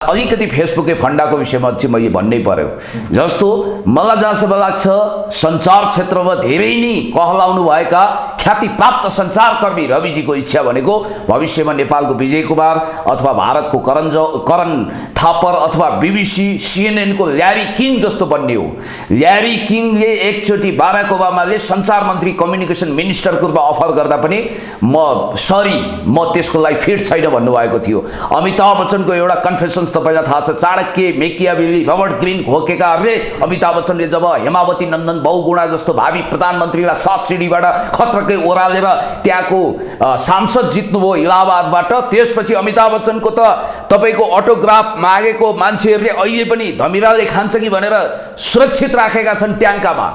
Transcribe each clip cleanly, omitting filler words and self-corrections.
अलिकति फेसबुकै फन्डाको विषयमा चाहिँ मैले भन्नै पर्यो। जस्तो मलाई जहाँसम्म लाग्छ सञ्चार क्षेत्रमा धेरै नै कहलाउनु भएका ख्यातिप्राप्त सञ्चारकर्मी रविजीको इच्छा भनेको भविष्यमा नेपालको विजय कुमार अथवा भारतको करण थापर अथवा बीबीसी सीएनएनको ल्यारी किङ जस्तो बन्ने हो। ल्यारी किङले एकचोटि बाराक ओबामाले सञ्चार मन्त्री कम्युनिकेसन मिनिस्टरको रूपमा अफर गर्दा पनि म त्यसको लागि फिट छैन भन्नुभएको थियो। अमिताभ बच्चनको एउटा कन्फेसन तपाईलाई थाहा छ, चाणक्य मेकियावेली रबर्ट ग्रीन घोकेकाहरूले अमिताभ बच्चनले जब हेमावती नन्दन बहुगुणा जस्तो भावी प्रधानमन्त्रीलाई 7 सिडीबाट खत्रकै ओह्रालेर त्यहाँको सांसद जित्नुभयो इलाहाबादबाट, त्यसपछि अमिताभ बच्चनको त तपाईको अटोग्राफ मागेको मान्छेहरूले अहिले पनि धमिराले खान्छ कि भनेर सुरक्षित राखेका छन् ट्याङ्कामा।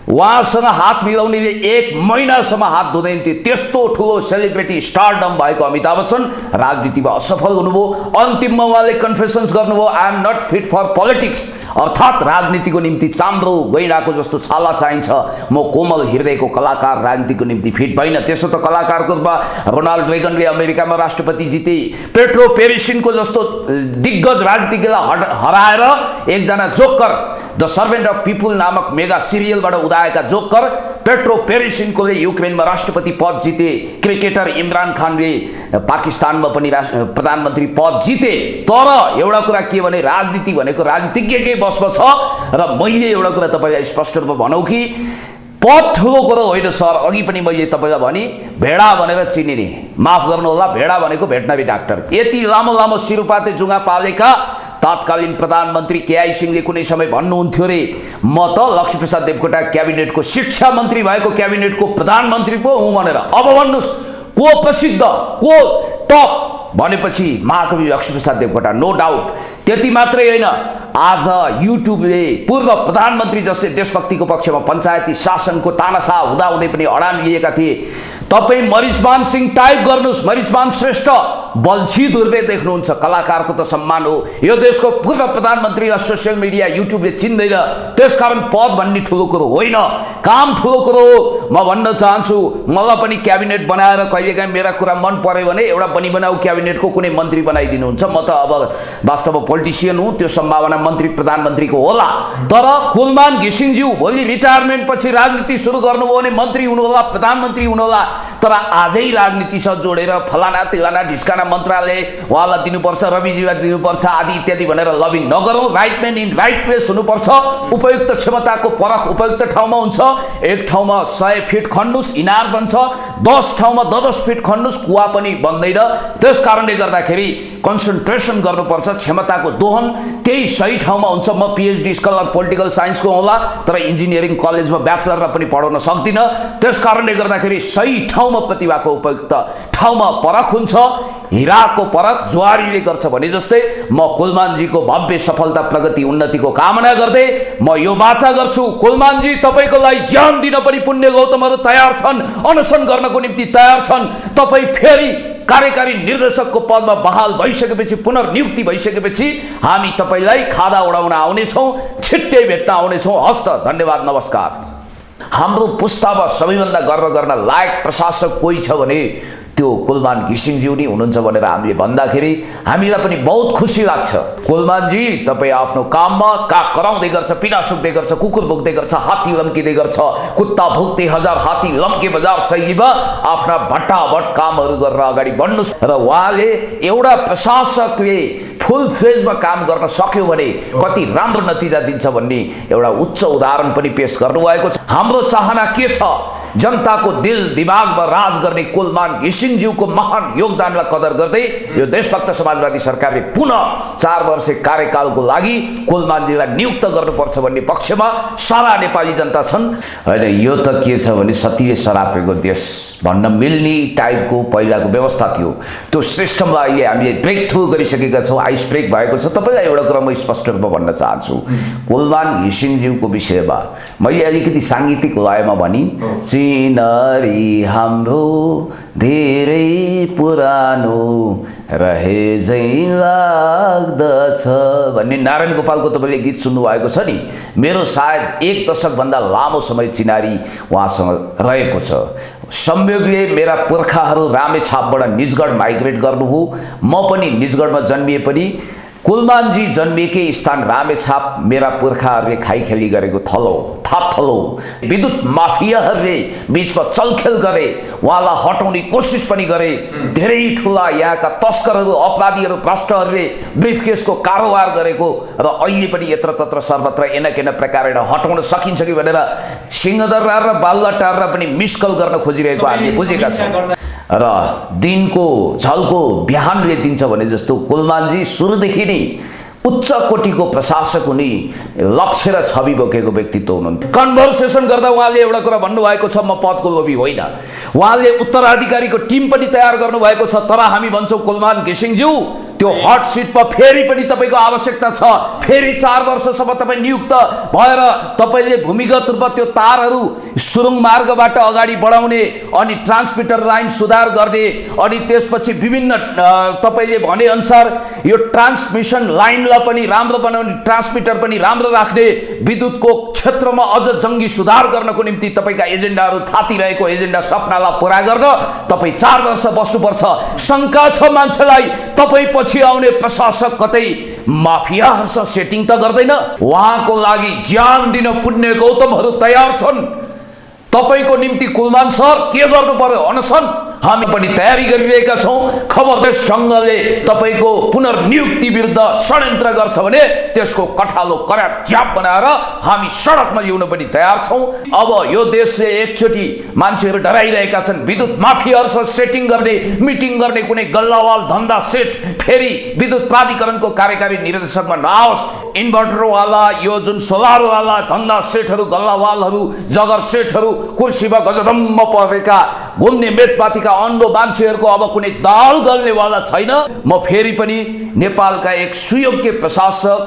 उहाँसँग हात मिलाउनेले 1 महिनासम्म हात धुँदैन थियो। त्यस्तो ठुलो सेलिब्रिटी स्टारडम भएको अमिताभ बच्चन राजनीतिमा असफल हुनुभयो। अन्तिममा उहाँले कन्फेसन्स गर्नुभयो, I am not fit for politics, अर्थात् राजनीतिको निम्ति चाम्रो गैँडाको जस्तो छाला चाहिन्छ, म कोमल हृदयको कलाकार राजनीतिको निम्ति फिट भइन। त्यसो त कलाकारको रूपमा रोनाल्ड रेगनले अमेरिकामा राष्ट्रपति जिते, पेट्रो पेरिसिनको जस्तो दिग्गज राजनीतिज्ञलाई हराएर एकजना joker the servant of people नामक मेगा सिरियलबाट उदाएका जोकर पेट्रो पेरिसिनकोले युक्रेनमा राष्ट्रपति पद जिते। क्रिकेटर इमरान खानले पाकिस्तानमा पनि प्रधानमन्त्री पद जिते। तर एउटा कुरा के भने राजनीति भनेको राजनीतिज्ञकै बसमा छ। र मैले एउटा कुरा तपाईलाई स्पष्ट रूपमा भनौँ कि पद ठुलो कुरो होइन सर। अघि पनि मैले तपाईलाई भने भेडा भनेर चिनिने, माफ गर्नुहोला, भेडा भनेको भेटनरी डाक्टर। यति लामो लामो सिरुपाते जुङ्गा पालेका तत्कालीन प्रधानमन्त्री केआई सिंहले कुनै समय भन्नुहुन्थ्यो रे, म त लक्ष्मीप्रसाद देवकोटा क्याबिनेटको शिक्षा मन्त्री भएको क्याबिनेटको प्रधानमन्त्री पो हुँ भनेर। अब भन्नुहोस् को प्रसिद्ध, को टप भनेपछि महाकवि लक्ष्मीप्रसाद देवकोटा, नो डाउट। त्यति मात्रै होइन, आज युट्युबले पूर्व प्रधानमन्त्री जस्तै देशभक्तिको पक्षमा पञ्चायती शासनको तानाशाह हुँदाहुँदै पनि अडान लिएका थिए। तपाईँ मरिचमान सिंह टाइप गर्नुहोस्, मरिचमान श्रेष्ठ बल्छी दुर्बे देख्नुहुन्छ। कलाकारको त सम्मान हो। यो देशको पूर्व प्रधानमन्त्रीलाई सोसियल मिडिया युट्युबले चिन्दैन, त्यसकारण पद भन्ने ठुलो कुरो होइन, काम ठुलो कुरो हो। म भन्न चाहन्छु, मलाई पनि क्याबिनेट बनाएर कहिलेकाहीँ मेरा कुरा मन पर्यो भने एउटा बनाऊ क्याबिनेटको कुनै मन्त्री बनाइदिनुहुन्छ। म त अब वास्तवमा पोलिटिसियन हुँ, त्यो सम्भावना मन्त्री प्रधानमन्त्रीको होला। तर कुलमान घिसिङज्यू भोलि रिटायरमेन्ट पछि राजनीति सुरु गर्नुभयो भने मन्त्री हुनुहोला, प्रधानमन्त्री हुनुहोला। तर आजै राजनीतिसँग जोडेर फलाना तिलाना ढिस्काना मन्त्रालय उहाँलाई दिनुपर्छ, रविजीलाई दिनुपर्छ आदि इत्यादि भनेर लबिङ नगरौँ। Right man in right place हुनुपर्छ। उपयुक्त क्षमताको परख उपयुक्त ठाउँमा हुन्छ। एक ठाउँमा 100 फिट खन्नुस् इनार बन्छ, 10 ठाउँमा 10 फिट खन्नुस् कुवा पनि बन्दैन। त्यस कारणले गर्दाखेरि कन्सन्ट्रेसन गर्नुपर्छ, क्षमताको दोहन त्यही सही ठाउँमा हुन्छ। म पिएचडी स्कलर पोलिटिकल साइन्सको होला, तर इन्जिनियरिङ कलेजमा ब्याचलरमा पनि पढाउन सक्दिनँ। त्यस कारणले गर्दाखेरि सही ठाउँमा प्रतिभाको उपयुक्त ठाउँमा परख हुन्छ। हिराको परख ज्वारीले गर्छ भने जस्तै म कुलमानजीको भव्य सफलता प्रगति उन्नतिको कामना गर्दै म यो वाचा गर्छु, कुलमानजी तपाईँको लागि ज्यान दिन पनि पुण्य गौतमहरू तयार छन्, अनसन गर्नको निम्ति तयार छन्। तपाईँ फेरि कार्यकारी निर्देशकको पदमा बहाल भइसकेपछि, पुनर्नियुक्ति भइसकेपछि हामी तपाईँलाई खादा उडाउन आउनेछौँ, छिट्टै भेट्न आउनेछौँ। हस्त, धन्यवाद, नमस्कार। हाम्रो पुस्तामा सबैभन्दा गर्व गर्न लायक प्रशासक कोही छ भने त्यो कुलमान घिसिङज्यू नै हुनुहुन्छ भनेर हामीले भन्दाखेरि हामीलाई पनि बहुत खुसी लाग्छ। कुलमानजी तपाईँ आफ्नो काममा काग कराउँदै गर्छ, पिना सुक्दै गर्छ, कुकुर भुक्दै गर्छ, हात्ती लम्किँदै गर्छ, कुत्ता भुक्दै हजार हात्ती लम्के बजार शैलीमा आफ्ना भट्टाभट कामहरू गरेर अगाडि बढ्नुहोस्। र उहाँले एउटा प्रशासकले फुल फेजमा काम गर्न सक्यो भने कति राम्रो नतिजा दिन्छ भन्ने एउटा उच्च उदाहरण पनि पेश गर्नुभएको छ। हाम्रो चाहना के छ? जनताको दिल दिमागमा राज गर्ने कुलमान घिसिङज्यूको महान योगदानलाई कदर गर्दै यो देशभक्त समाजवादी सरकारले पुनः 4 वर्ष कार्यकालको लागि कुलमानजीलाई नियुक्त गर्नुपर्छ भन्ने पक्षमा सारा नेपाली जनता छन्। होइन, यो त के छ भने सतीले सरापेको देश भन्न मिल्ने टाइपको पहिलाको व्यवस्था थियो। त्यो सिस्टमलाई अहिले हामीले ब्रेक थ्रु गरिसकेका छौँ, आइस ब्रेक भएको छ। तपाईँलाई एउटा कुरा म स्पष्ट रूपमा भन्न चाहन्छु, कुलमान घिसिङज्यूको विषयमा मैले अलिकति साङ्गीतिक लयमा भनी, चिनरी हाम्रो धेरै पुरानो रहे झै लाग्दछ भन्ने नारायण गोपालको तपाईँले गीत सुन्नुभएको छ नि। मेरो सायद 1 दशकभन्दा लामो समय चिनारी उहाँसँग रहेको छ। संयोगले मेरा पुर्खाहरू रामेछापबाट निजगढ माइग्रेट गर्नुभयो। म पनि निजगढमा जन्मिए पनि कुलमानजी जन्मिएकै स्थान रामेछाप मेरा पुर्खाहरूले खाइखेली गरेको थलो थाप थलो विद्युत माफियाहरूले बीचमा चलखेल गरे, उहाँलाई हटाउने कोसिस पनि गरे। धेरै ठुला यहाँका तस्करहरू, अपराधीहरू, भ्रष्टहरूले ब्रिफकेसको कारोबार गरेको र अहिले पनि यत्रतत्र सर्वत्र एनकेन प्रकारले हटाउन सकिन्छ कि भनेर सिंहदरबार र बालुवाटारमा पनि मिसकल गर्न खोजिरहेको हामीले बुझेका छौँ। र दिनको झल्को बिहानले दिन्छ भने जस्तो कुलमानजी सुरुदेखि नै उच्च कोटिको प्रशासक हुने लक्ष्य र छवि बोकेको व्यक्तित्व हुनुहुन्थ्यो। कन्भर्सेसन गर्दा उहाँले एउटा कुरा भन्नुभएको छ, म पदको लोभी होइन। उहाँले उत्तराधिकारीको टिम पनि तयार गर्नुभएको छ, तर हामी भन्छौँ कुलमान घिसिङज्यू त्यो हट सिटमा फेरि पनि तपाईँको आवश्यकता छ। फेरि 4 वर्षसम्म तपाईँ नियुक्त भएर तपाईँले भूमिगत रूपमा त्यो तारहरू सुरुङ मार्गबाट अगाडि बढाउने, अनि ट्रान्समिटर लाइन सुधार गर्ने, अनि त्यसपछि विभिन्न तपाईँले भनेअनुसार यो ट्रान्समिसन लाइनलाई पनि राम्रो बनाउने, ट्रान्समिटर पनि राम्रो राख्ने, विद्युतको क्षेत्रमा अझ जङ्गी सुधार गर्नको निम्ति तपाईँका एजेन्डाहरू थातिरहेको एजेन्डा सपनालाई पुरा गर्न तपाईँ 4 वर्ष बस्नुपर्छ। शङ्का छ मान्छेलाई तपाईँ पछि आउने प्रशासक कतै माफियाहरूसँग सेटिङ त गर्दैन? उहाँको लागि ज्यान दिन पुण्य गौतमहरू तयार छन्। तपाईको निम्ति कुलमान सर के गर्नु पर्यो? अनसन हामी पनि तयारी गरिरहेका छौँ। खबरदार सङ्घले तपाईको पुनर्नियुक्ति विरुद्ध षड्यन्त्र गर्छ भने त्यसको कठालो कराप ज्याप बनाएर हामी सडकमा ल्याउन पनि तयार छौँ। अब यो देशले एकचोटि मान्छेहरू डराइरहेका छन्, विद्युत माफियाहरूसँग सेटिङ गर्ने, मिटिङ गर्ने कुनै गल्लावाल धन्दा सेट फेरि विद्युत प्राधिकरणको कार्यकारी निर्देशकमा नआओस्। इन्भर्टरवाला, यो जुन सोलरवाला धन्दा सेटहरू, गल्लावालहरू, जगर सेटहरू, कुर्सीमा गजदम्म परेका घुम्ने मेचपातीका अन्धो मान्छेहरूको अब कुनै दाल गल्नेवाला छैन। म फेरि पनि नेपालका एक सुयोग्य प्रशासक,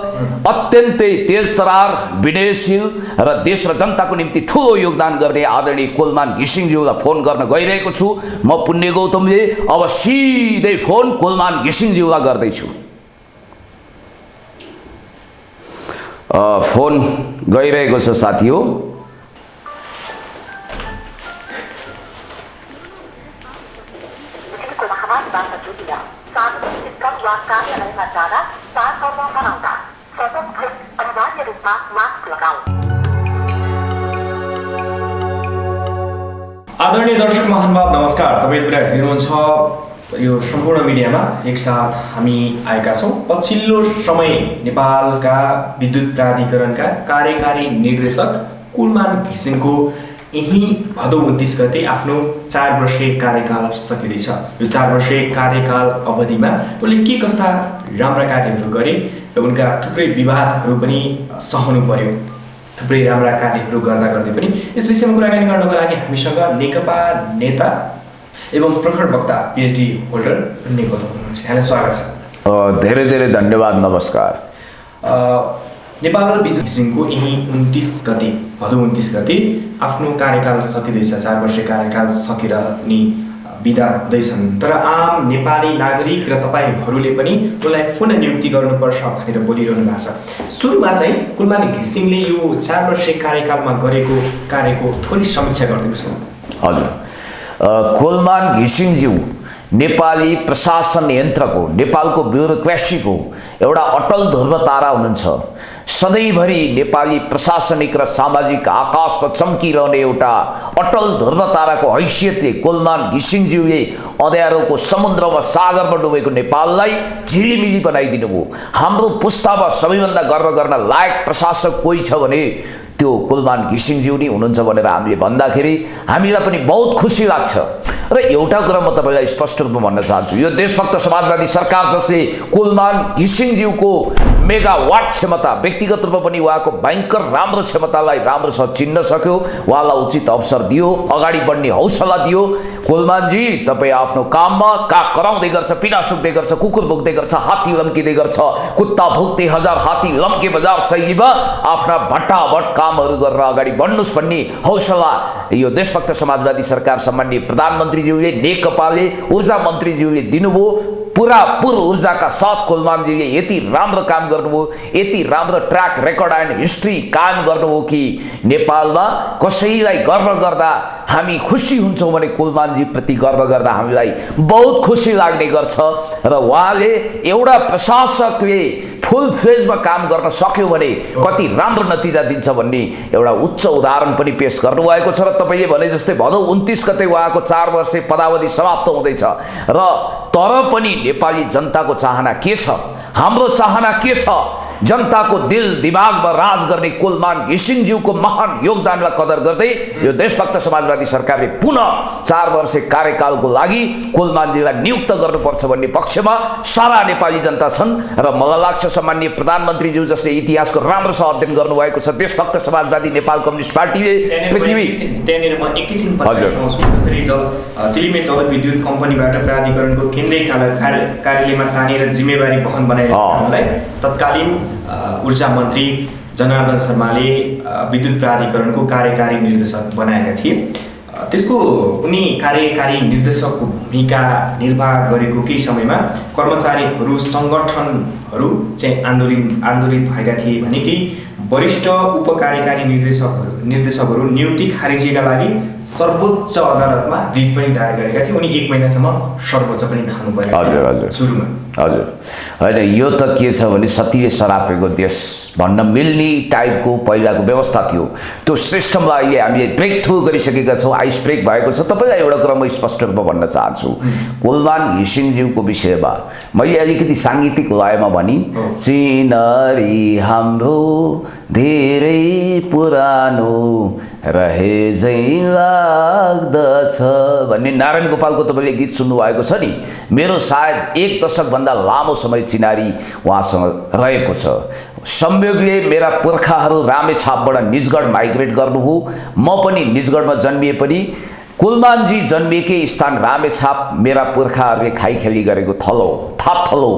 अत्यन्तै तेजतरार, विनयशील र देश र जनताको निम्ति ठुलो योगदान गर्ने आदरणीय कुलमान घिसिङज्यूलाई फोन गर्न गइरहेको छु। म पुण्य गौतमले अब सिधै फोन कुलमान घिसिङज्यूलाई गर्दैछु। फोन गइरहेको छ साथी हो। आदरणीय दर्शक महानुभाव नमस्कार। तपाईहरु हेर्नुहुन्छ यो सम्पूर्ण मिडियामा एकसाथ हामी आएका छौँ। पछिल्लो समय नेपालका विद्युत प्राधिकरणका कार्यकारी निर्देशक कुलमान घिसिङको यही भदौ 29 गते आफ्नो 4 वर्षीय कार्यकाल सकिँदैछ। यो 4 वर्षीय कार्यकाल अवधिमा उनले के कस्ता राम्रा कार्यहरू गरे र उनका थुप्रै विवादहरू पनि सहनु पर्यो। थुप्रै राम्रा कार्यहरू गर्दा गर्दै पनि यस विषयमा कुराकानी गर्नको लागि हामीसँग नेकपा नेता एवं प्रखर वक्ता पीएचडी होल्डर पुण्य गौतम हुनुहुन्छ। यहाँलाई स्वागत छ। धेरै धेरै धन्यवाद, नमस्कार। नेपाल विद्युत घिसिङको यही 29 गते भदौ 29 गते आफ्नो कार्यकाल सकिँदैछ। 4 वर्षीय कार्यकाल सकेर नि बिदा हुँदैछन्। तर आम नेपाली नागरिक र तपाईहरूले पनि उनलाई पुनः नियुक्ति गर्नुपर्छ भनेर बोलिरहनु भएको छ। सुरुमा चाहिँ कुलमान घिसिङले यो 4 वर्षीय कार्यकालमा गरेको कार्यको थोरै समीक्षा गरिदिनुहोस् न। हजुर, कुलमान घिसिङज्यू नेपाली प्रशासन यन्त्रको, नेपालको ब्युरोक्रेसीको एउटा अटल ध्रुवतारा हुनुहुन्छ। सधैँभरि नेपाली प्रशासनिक र सामाजिक आकाशमा चम्किरहने एउटा अटल ध्रुवताराको हैसियतले कुलमान घिसिङज्यूले अँध्यारोको समुद्रमा सागरमा डुबेको नेपाललाई झिलिमिली बनाइदिनु भयो। हाम्रो पुस्तामा सबैभन्दा गर्व गर्न लायक प्रशासक कोही छ भने त्यो कुलमान घिसिङज्यू नै हुनुहुन्छ भनेर हामीले भन्दाखेरि हामीलाई पनि बहुत खुसी लाग्छ। र एउटा कुरा म तपाईँलाई स्पष्ट रूपमा भन्न चाहन्छु, यो देशभक्त समाजवादी सरकार जसले कुलमान घिसिङज्यूको मेगावाट क्षमता, व्यक्तिगत रूपमा पनि उहाँको भयङ्कर राम्रो क्षमतालाई राम्रोसँग चिन्न सक्यो, उहाँलाई उचित अवसर दियो, अगाडि बढ्ने हौसला दियो। कुलमानजी तपाईँ आफ्नो काममा काग कराउँदै गर्छ, पिना सुक्दै गर्छ, कुकुर भुक्दै गर्छ, हात्ती लम्किँदै गर्छ, कुत्ता भुक्दै हजार हात्ती लम्के बजार शैलीमा आफ्ना भट्टाभट कामहरू गरेर अगाडि बढ्नुहोस् भन्ने हौसला यो देशभक्त समाजवादी सरकार सम्माननीय प्रधानमन्त्रीज्यूले, नेकपाले, ऊर्जा मन्त्रीज्यूले दिनुभयो। पुरापुर ऊर्जाका साथ कुलमानजीले यति राम्रो काम गर्नुभयो, यति राम्रो ट्र्याक रेकर्ड एन्ड हिस्ट्री कायम गर्नुभयो कि नेपालमा कसैलाई गर्व गर्दा हामी खुसी हुन्छौँ भने कुलमानजी प्रति गर्व गर्दा हामीलाई बहुत खुसी लाग्ने गर्छ। र उहाँले एउटा प्रशासकले फुल फेजमा काम गर्न सक्यो भने कति राम्रो नतिजा दिन्छ भन्ने एउटा उच्च उदाहरण पनि पेश गर्नुभएको छ। र तपाईँले भने जस्तै भदौ 29 गते उहाँको 4 वर्षे पदावधि समाप्त हुँदैछ र तर पनि नेपाली जनताको चाहना के छ, हाम्रो चाहना के छ, जनताको दिल दिमागमा राज गर्ने कुलमान घिसिङज्यूको महान योगदानलाई कदर गर्दै यो देशभक्त समाजवादी सरकारले पुनः 4 वर्षे कार्यकालको लागि कुलमानजीलाई नियुक्त गर्नुपर्छ भन्ने पक्षमा सारा नेपाली जनता छन्। र मलाई लाग्छ सामान्य प्रधानमन्त्रीज्यू जस्तै इतिहासको राम्रोसँग अध्ययन गर्नुभएको छ देशभक्त समाजवादी नेपाल कम्युनिस्ट पार्टीले पृथ्वी त्यहाँनिर म एकैछिन बताउँछु। जसरी चिलिमे जलविद्युत कम्पनीबाट प्राधिकरणको केन्द्रीय कार्यालयमा तानेर जिम्मेवारी वहन बनाइरहेकोलाई तत्कालीन ऊर्जा मन्त्री जनार्दन शर्माले विद्युत प्राधिकरणको कार्यकारी निर्देशक बनाएका थिए। त्यसको उनी कार्यकारी निर्देशकको भूमिका निर्वाह गरेको केही समयमा कर्मचारीहरू सङ्गठनहरू चाहिँ आन्दोलित भएका थिए भने केही वरिष्ठ उपकार्यकारी निर्देशकहरू नियुक्ति खारिजीका लागि सर्वोच्च अदालतमा रिट पनि दायर गरेका थिए। उनी 1 महिनासम्म सर्वोच्च पनि धाउनु पर्यो सुरुमा। हजुर होइन, यो त के छ भने सतीले सरापेको देश भन्न मिल्ने टाइपको पहिलाको व्यवस्था थियो। त्यो सिस्टमलाई अहिले हामीले ब्रेक थ्रु गरिसकेका छौँ, आइस ब्रेक भएको छ। तपाईँलाई एउटा कुरा म स्पष्ट रूपमा भन्न चाहन्छु, कुलमान घिसिङज्यूको विषयमा मैले अलिकति साङ्गीतिक लयमा भनी चिनरी हाम्रो धेरै पुरानो रहे झै लाग्दछ भन्ने नारायण गोपालको तपाईँले गीत सुन्नुभएको छ नि। मेरो सायद 1 दशकभन्दा लामो समय चिनारी उहाँसँग रहेको छ। संयोगले मेरा पुर्खाहरू रामेछापबाट निजगढ माइग्रेट गर्नुभयो। म पनि निजगढमा जन्मिए पनि कुलमानजी जन्मिएकै स्थान रामेछाप मेरा पुर्खाहरूले खाइखेली गरेको थाप थलो।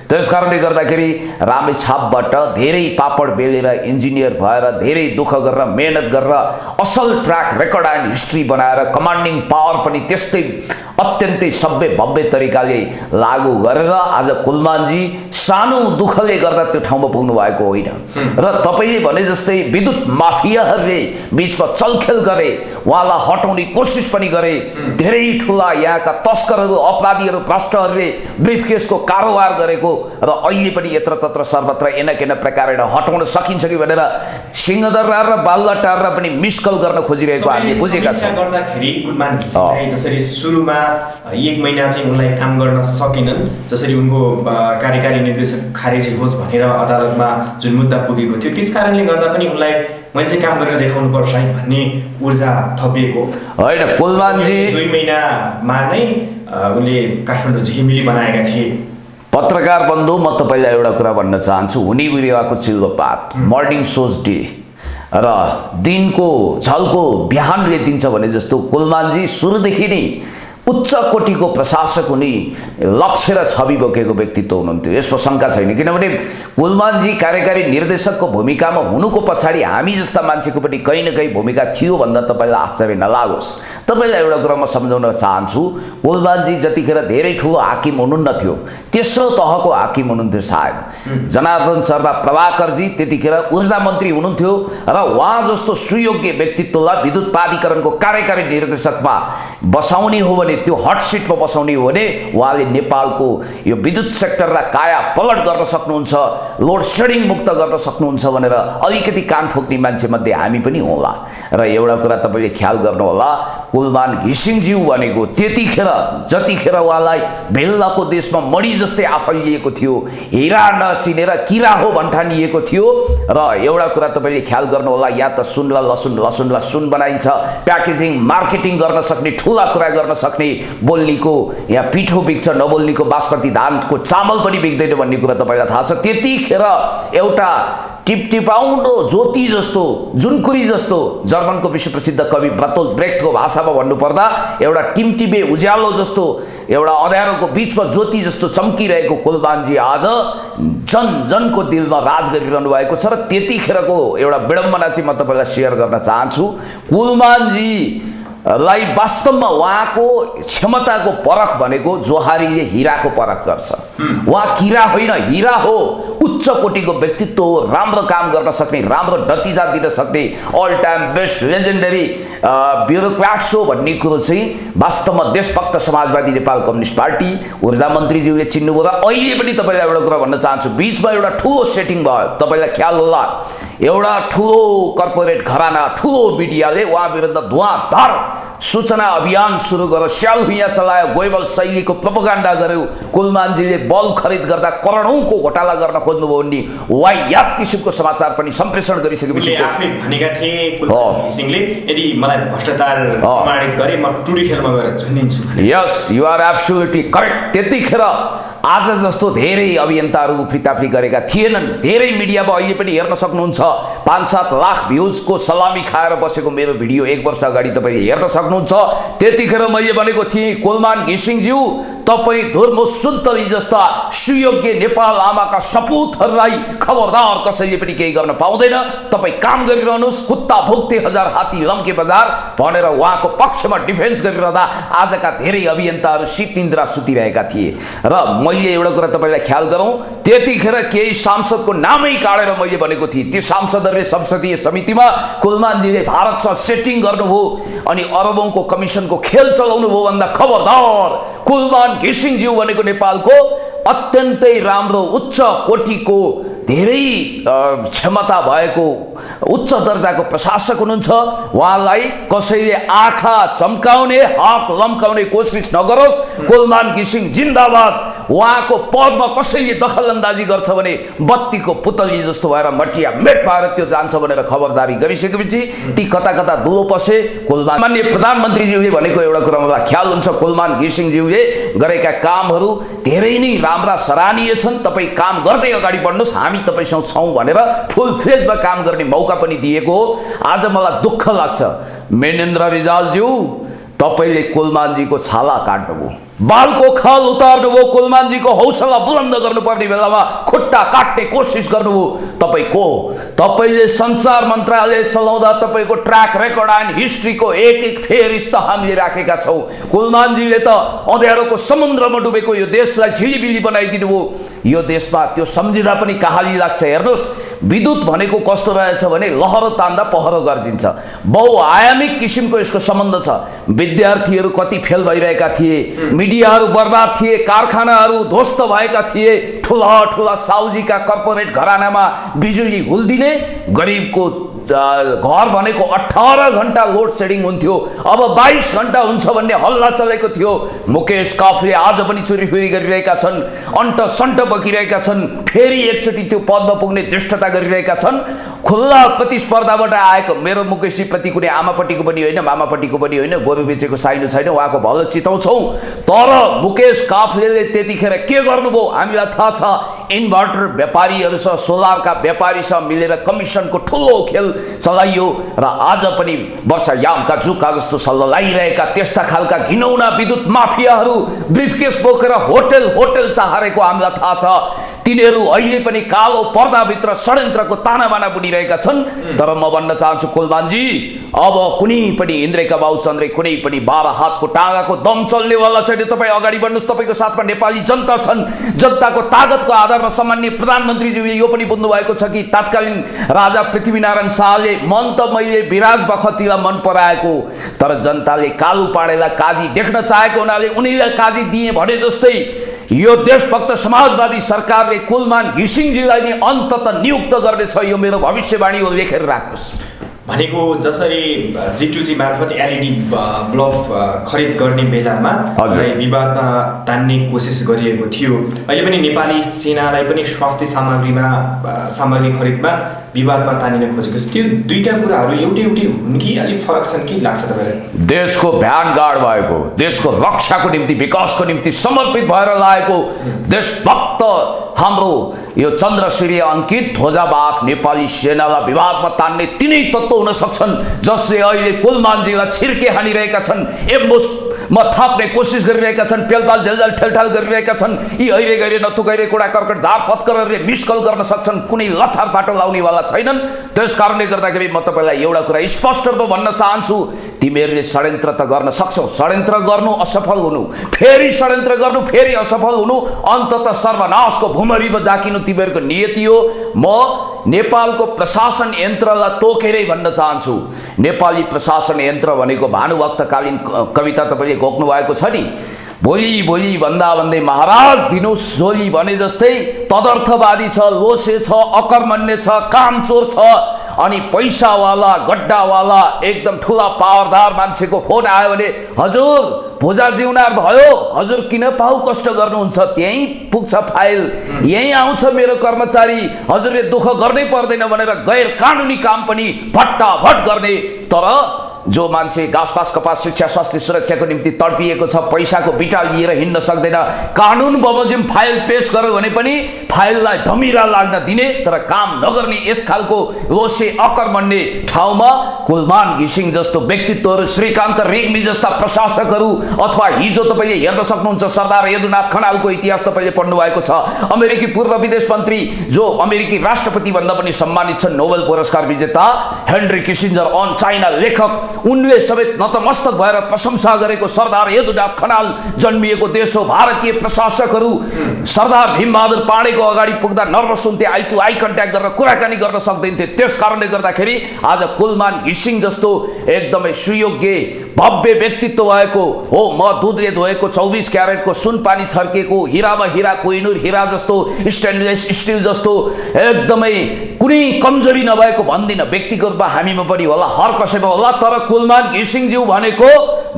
त्यस कारणले गर्दाखेरि रामेछापबाट धेरै पापड बेलेर इन्जिनियर भएर धेरै दुःख गरेर मेहनत गरेर असल ट्र्याक रेकर्ड एन्ड हिस्ट्री बनाएर कमान्डिङ पावर पनि त्यस्तै अत्यन्तै सभ्य भव्य तरिकाले लागू गरेर आज कुलमानजी सानो दुःखले गर्दा त्यो ठाउँमा पुग्नु भएको होइन। र तपाईँले भने जस्तै विद्युत माफियाहरूले बिचमा चलखेल गरे, उहाँलाई हटाउने कोसिस पनि गरे। धेरै ठुला यहाँका तस्करहरू अपराधीहरू भ्रष्टहरूले ब्रिफकेसको कारोबार गरेको र अहिले पनि यत्र तत्र सर्वत्र एनकेन प्रकारेण हटाउन सकिन्छ कि भनेर सिंहदरबार र बालुवाटारमा पनि मिसकल गर्न खोजिरहेको हामीले बुझेका छौँ। गर्दाखेरि कुलमान घिसिङलाई जसरी सुरुमा 1 महिना चाहिँ उनलाई काम गर्न सकेनन्, जसरी उनको कार्यकारी निर्देशक खारेजी होस् भनेर अदालतमा जुन मुद्दा पुगेको थियो, त्यस कारणले गर्दा पनि उनलाई मैले चाहिँ काम गरेर देखाउनु पर्छ है भन्ने ऊर्जा थपिएको होइन। कुलमानजी 2 महिनामा नै उनले काठमाडौँ झिलिमिली बनाएका थिए। पत्रकार बन्धु, म तपाईँलाई एउटा कुरा भन्न चाहन्छु, हुने बिरुवाको चिल्लो पात मर्निङ सोज डे र दिनको झल्को बिहानले दिन्छ भने जस्तो कुलमानजी सुरुदेखि नै उच्च कोटिको प्रशासक हुने लक्ष्य र छवि बोकेको व्यक्तित्व हुनुहुन्थ्यो, यसमा शङ्का छैन। किनभने कुलमानजी कार्यकारी निर्देशकको भूमिकामा हुनुको पछाडि हामी जस्ता मान्छेको पनि कहीँ न कहीँ भूमिका थियो भन्दा तपाईँलाई आश्चर्य नलागोस्। तपाईँलाई एउटा कुरा म सम्झाउन चाहन्छु, कुलमानजी जतिखेर धेरै ठुलो हाकिम हुनुहुन्न थियो, तेस्रो तहको हाकिम हुनुहुन्थ्यो सायद। जनार्दन शर्मा प्रभाकरजी त्यतिखेर ऊर्जा मन्त्री हुनुहुन्थ्यो र उहाँ जस्तो सुयोग्य व्यक्तित्वलाई विद्युत प्राधिकरणको कार्यकारी निर्देशकमा बसाउने हो भने, त्यो हट सिटमा बसाउने हो भने उहाँले नेपालको यो विद्युत सेक्टरलाई काया पलट गर्न सक्नुहुन्छ, लोड सेडिङ मुक्त गर्न सक्नुहुन्छ भनेर अलिकति कान फुक्ने मान्छे मध्ये हामी पनि होला। र एउटा कुरा तपाईँले ख्याल गर्नुहोला, कुलमान घिसिङज्यू भनेको त्यतिखेर जतिखेर उहाँलाई भेल्लाको देशमा मणि जस्तै आफैलिएको थियो, हिरा नचिनेर किरा हो भन्ठानिएको थियो। र एउटा कुरा तपाईँले ख्याल गर्नुहोला, या त सुनलाई लसुनलाई सुन बनाइन्छ, प्याकेजिङ मार्केटिङ गर्न सक्ने, ठुला कुरा गर्न सक्ने बोल्नेको यहाँ पिठो बिग्छ, नबोल्नेको बासमती धानको चामल पनि बिग्दैन भन्ने कुरा तपाईँलाई थाहा छ। त्यतिखेर एउटा टिपटिपाउँदो ज्योति जस्तो, जुनकुरी जस्तो, जर्मनको विश्वप्रसिद्ध कवि बर्टोल्ट ब्रेख्टको भाषामा भन्नुपर्दा एउटा टिमटिमे उज्यालो जस्तो, एउटा अँध्यारोको बिचमा ज्योति जस्तो चम्किरहेको कुलमानजी आज जनको दिलमा राज गरिरहनु भएको छ। र त्यतिखेरको एउटा विडम्बना चाहिँ म तपाईँलाई सेयर गर्न चाहन्छु। कुलमानजी लाई वास्तवमा उहाँको क्षमताको परख भनेको जोहारीले हिराको परख गर्छ। उहाँ किरा होइन, हिरा हो, उच्च कोटिको व्यक्तित्व हो, राम्रो काम गर्न सक्ने, राम्रो नतिजा दिन सक्ने, all time best legendary bureaucrats हो भन्ने कुरो चाहिँ वास्तवमा देशभक्त समाजवादी नेपाल कम्युनिस्ट पार्टी ऊर्जा मन्त्रीज्यूले चिन्नुभयो। र अहिले पनि तपाईँलाई एउटा कुरा भन्न चाहन्छु, बिचमा एउटा ठुलो सेटिङ भयो, तपाईँलाई ख्याल होला, एउटा ठुलो कर्पोरेट घराना, ठुलो मिडियाले उहाँ विरुद्ध धुवाँधार सूचना अभियान सुरु गर्यो, स्यालहुइया चलायो, गोइबल शैलीको प्रोपोगन्डा गर्यो, कुलमानजीले बल खरिद गर्दा करोडौँको घोटाला गर्न खोज्नुभयो भन्ने वाहियात किसिमको समाचार पनि सम्प्रेषण गरिसकेपछि आफै भनेका थिए कुलमान घिसिङले, यदि मलाई भ्रष्टाचार प्रमाणित गरे म टुडी खेलमा गएर झुन्डिन्छु। यस, यु आर एब्सोल्युटली करेक्ट। त्यतिखेर आज जस्तो धेरै अभियन्ताहरू उफ्रीताफ्री गरेका थिएनन्। धेरै मिडियामा अहिले पनि हेर्न सक्नुहुन्छ, 5-7 लाख भ्युजको सलामी खाएर बसेको मेरो भिडियो 1 वर्ष अगाडि तपाईँले हेर्न सक्नुहुन्छ। त्यतिखेर मैले भनेको थिएँ, कुलमान घिसिङज्यू तपाईँ धुर्म सुन्तली जस्ता सुयोग्य नेपाल आमाका सपुतहरूलाई खबरदार कसैले पनि केही गर्न पाउँदैन, तपाईँ काम गरिरहनुहोस्, कुत्ता भुक्ते हजार हात्ती लम्के बजार भनेर उहाँको पक्षमा डिफेन्स गरिरहँदा आजका धेरै अभियन्ताहरू शीतनिन्द्रा सुतिरहेका थिए। र मैले एउटा कुरा तपाईँलाई ख्याल गरौँ, त्यतिखेर केही सांसदको नामै काटेर मैले भनेको थिएँ, ती सांसदहरूले संसदीय समितिमा कुलमानजीले भारतसँग सेटिङ गर्नुभयो अनि अरबौँको कमिसनको खेल चलाउनु भयो भन्दा खबरदार, कुलमान घिसिङज्यू भनेको नेपालको अत्यन्तै राम्रो उच्च कोटिको धेरै क्षमता भएको उच्च दर्जाको प्रशासक हुनुहुन्छ। उहाँलाई कसैले आँखा चम्काउने, हात लम्काउने कोसिस नगरोस्। कुलमान घिसिङ जिन्दाबाद। उहाँको पदमा कसैले दखलअन्दाजी गर्छ भने बत्तीको पुतली जस्तो भएर मटिया मेट भएर त्यो जान्छ भनेर खबरदारी गरिसकेपछि ती कता कता दुलो पसे। कुलमान माननीय प्रधानमन्त्रीज्यूले भनेको एउटा कुरा मलाई ख्याल हुन्छ, कुलमान घिसिङज्यूले गरेका कामहरू धेरै नै राम्रा सराहनीय छन्, तपाईँ काम गर्दै अगाडि बढ्नुहोस्, हामी तपाईसँग छौँ भनेर फुल फ्लेजमा काम गर्ने मौका पनि दिएको हो। आज मलाई दुःख लाग्छ, मेनेन्द्र रिजालज्यू तपाईँले कुलमानजीको छाला काट्नुभयो, बालको खल उतार्नुभयो, कुलमानजीको हौसला बुलन्द गर्नुपर्ने बेलामा खुट्टा काट्ने कोसिस गर्नुभयो। तपाईँले सञ्चार मन्त्रालय चलाउँदा तपाईँको ट्र्याक रेकर्ड एन्ड हिस्ट्रीको एक फेरिस्त हामीले राखेका छौँ। कुलमानजीले त अँध्यारोको समुद्रमा डुबेको यो देशलाई झिलिबिली बनाइदिनु भयो। यो देशमा त्यो सम्झिँदा पनि कहाली लाग्छ। हेर्नुहोस्, विद्युत भनेको कस्तो रहेछ भने लहरो तान्दा पहरो गर्जिन्छ, बहुआयामिक किसिमको यसको सम्बन्ध छ। विद्यार्थीहरू कति फेल भइरहेका थिए, मिडियाहरू बर्बाद थिए, कारखानाहरू ध्वस्त भएका थिए, ठुला ठुला साउजीका कर्पोरेट घरानामा बिजुली हुल्दिने, गरिबको घर भनेको 18 घण्टा लोड सेडिङ हुन्थ्यो, अब 22 घण्टा हुन्छ भन्ने हल्ला चलेको थियो। मुकेश काफले आज पनि चोरीफेरी गरिरहेका छन्, अन्ट सन्ट बकिरहेका छन्, फेरि एकचोटि त्यो पदमा पुग्ने दृष्टता गरिरहेका छन्। खुल्ला प्रतिस्पर्धाबाट आएको मेरो मुकेशी प्रति कुनै आमापट्टिको पनि होइन, मामापट्टिको पनि होइन, गोरु बेचेको साइनो छैन, उहाँको भलो चिताउँछौँ। तर मुकेश काफले त्यतिखेर के गर्नुभयो हामीलाई थाहा छ। इन्भर्टर व्यापारीहरूसँग, सोलरका व्यापारीसँग मिलेर कमिसनको ठुलो खेल चलाइयो र आज पनि वर्षायामका जुका जस्तो सल्लाइरहेका त्यस्ता खालका घिनौना विद्युत माफियाहरू ब्रिफकेस बोकेर होटल चाहेको हामीलाई थाहा छ। तिनीहरू अहिले पनि कालो पर्दाभित्र षड्यन्त्रको तानाबाना बुनिरहेका छन्। तर म भन्न चाहन्छु कुलमानजी, अब कुनै पनि इन्द्रेका बाउ चन्द्रे, कुनै पनि 12 हातको टाँगाको दम चल्नेवाला छैन। तपाईँ अगाडि बढ्नुहोस्, तपाईँको साथमा नेपाली जनता छन्। जनताको तागतको आधारमा सम्माननीय प्रधानमन्त्रीज्यूले यो पनि बुझ्नु भएको छ कि तत्कालीन राजा पृथ्वीनारायण शाहले मन त मैले विराज बखतीलाई मन पराएको, तर जनताले कालु पाडेलाई काजी देख्न चाहेको हुनाले उनीलाई काजी दिए भने जस्तै यो देशभक्त समाजवादी सरकारले कुलमान घिसिङजीलाई नै अन्ततः नियुक्त गर्नेछ। यो मेरो भविष्यवाणी हो, लेखेर राख्नुहोस्। भनेको जसरी G2G मार्फत एलइडी बल्ब खरिद गर्ने बेलामा विवादमा तान्ने कोसिस गरिएको थियो, अहिले पनि नेपाली सेनालाई पनि स्वास्थ्य सामग्री खरिदमा विवादमा तानिन खोजेको छ। त्यो दुईटा कुराहरू एउटै हुन् कि अलिक फरक छन् कि लाग्छ तपाईँलाई? देशको भ्यानगार्ड भएको, देशको रक्षाको निम्ति, विकासको निम्ति समर्पित भएर लागेको देशभक्त हाम्रो यो चन्द्र सूर्य अङ्कित ध्वजावाहक नेपाली सेनालाई विवादमा तान्ने तिनै तत्त्व हुन सक्छन् जसले अहिले कुलमानजीलाई छिर्के हानिरहेका छन्, एम्बुसमा थाप्ने कोसिस गरिरहेका छन्, पेलपाल झेलझाल ठेलठाल गरिरहेका छन्। यी अहिले गएर नथुकाइरे कुडा कर्कट झार पत्करहरूले मिसकल गर्न सक्छन्, कुनै लछार बाटो लाउनेवाला छैनन्। त्यस कारणले गर्दाखेरि म तपाईँलाई एउटा कुरा स्पष्ट रूपमा भन्न चाहन्छु, तिमीहरूले षड्यन्त्र त गर्न सक्छौ, षड्यन्त्र गर्नु असफल हुनु, फेरि षड्यन्त्र गर्नु, फेरि असफल हुनु, अन्ततः सर्वनाशको भुमरीमा जाकिनु तिमीहरूको नियति हो। म नेपालको प्रशासन यन्त्रलाई तोकेरै भन्न चाहन्छु। नेपाली प्रशासन यन्त्र भनेको भानुभक्तकालीन कविता तपाईँले घोक्नु भएको छ नि, भोलि भोलि भन्दा भन्दै महाराज दिनुहोस् झोली भने जस्तै तदर्थवादी छ, लोसे छ, अकर्मण्य छ, कामचोर छ, अनि पैसावाला गड्डावाला एकदम ठुला पावरदार मान्छेको फोन आयो भने हजुर भुजा जिउनार भयो, हजुर किन पाउ कष्ट गर्नुहुन्छ, त्यहीँ पुग्छ फाइल, यहीँ आउँछ मेरो कर्मचारी, हजुरले दुःख गर्नै पर्दैन भनेर गैर कानुनी काम पनि भट्टाभट गर्ने। तर जो मान्छे घाँसपास कपास शिक्षा स्वास्थ्य सुरक्षाको निम्ति तडपिएको छ, पैसाको बिटा लिएर हिँड्न सक्दैन, कानुन बमोजिम फाइल पेश गर्यो भने पनि फाइललाई धमिरा लाग्न दिने तर काम नगर्ने यस खालको लोसे अकर्मण्य ठाउँमा कुलमान घिसिङ जस्तो व्यक्तित्वहरू, श्रीकान्त रेग्मी जस्ता प्रशासकहरू, अथवा हिजो तपाईँले हेर्न सक्नुहुन्छ सरदार यदुनाथ खनालको इतिहास तपाईँले पढ्नु भएको छ, अमेरिकी पूर्व विदेश मन्त्री जो अमेरिकी राष्ट्रपति भन्दा पनि सम्मानित छन्, नोबेल पुरस्कार विजेता हेनरी किसिन्जर अन चाइना लेखक, उनले समेत नतमस्तक भएर प्रशंसा गरेको सरदार यदुनाथ खनाल जन्मिएको देश हो। भारतीय प्रशासकहरू सरदार भीमबहादुर पाण्डेको अगाडि पुग्दा नर्भस हुन्थे, आई टु आई कन्ट्याक्ट गरेर कुराकानी गर्न सक्दैनथे। त्यस कारणले गर्दाखेरि आज कुलमान घिसिङ जस्तो एकदमै सुयोग्य भव्य व्यक्तित्व भएको हो, म दुधले धोएको 24 क्यारेटको सुनपानी छर्केको हिरामा हिरा कोहिनूर हिरा जस्तो स्टेनलेस स्टिल जस्तो एकदमै कुनै कमजोरी नभएको भन्दिनँ, व्यक्तिगत रूपमा हामीमा पनि होला, हर कसैमा होला, तर कुलमान घिसिङज्यू भनेको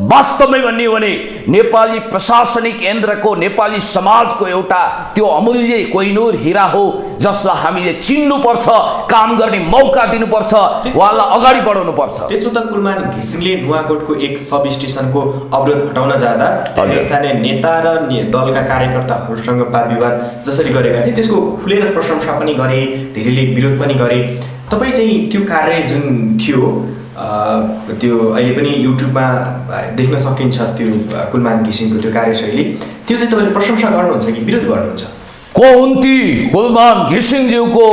वास्तवमै भन्ने हो भने नेपाली प्रशासनिक यन्त्रको, नेपाली समाजको एउटा त्यो अमूल्य कोहिनूर हिरा हो जसलाई हामीले चिन्नुपर्छ, काम गर्ने मौका दिनुपर्छ, उहाँलाई अगाडि बढाउनु पर्छ। त्यसो त कुलमान घिसिङले नुवाकोटको एक सब स्टेसनको अवरोध हटाउन जाँदा स्थानीय नेता र दलका कार्यकर्ताहरूसँग वाद विवाद जसरी गरेका थिए त्यसको खुलेर प्रशंसा पनि गरे, धेरैले विरोध पनि गरे। तपाईँ चाहिँ त्यो कार्य जुन थियो त्यो अहिले पनि युट्युबमा देख्न सकिन्छ, त्यो कुलमान घिसिङको त्यो कार्यशैली, त्यो चाहिँ तपाईँले प्रशंसा गर्नुहुन्छ कि विरोध गर्नुहुन्छ? को हुन् ती कुलमान घिसिङज्यूको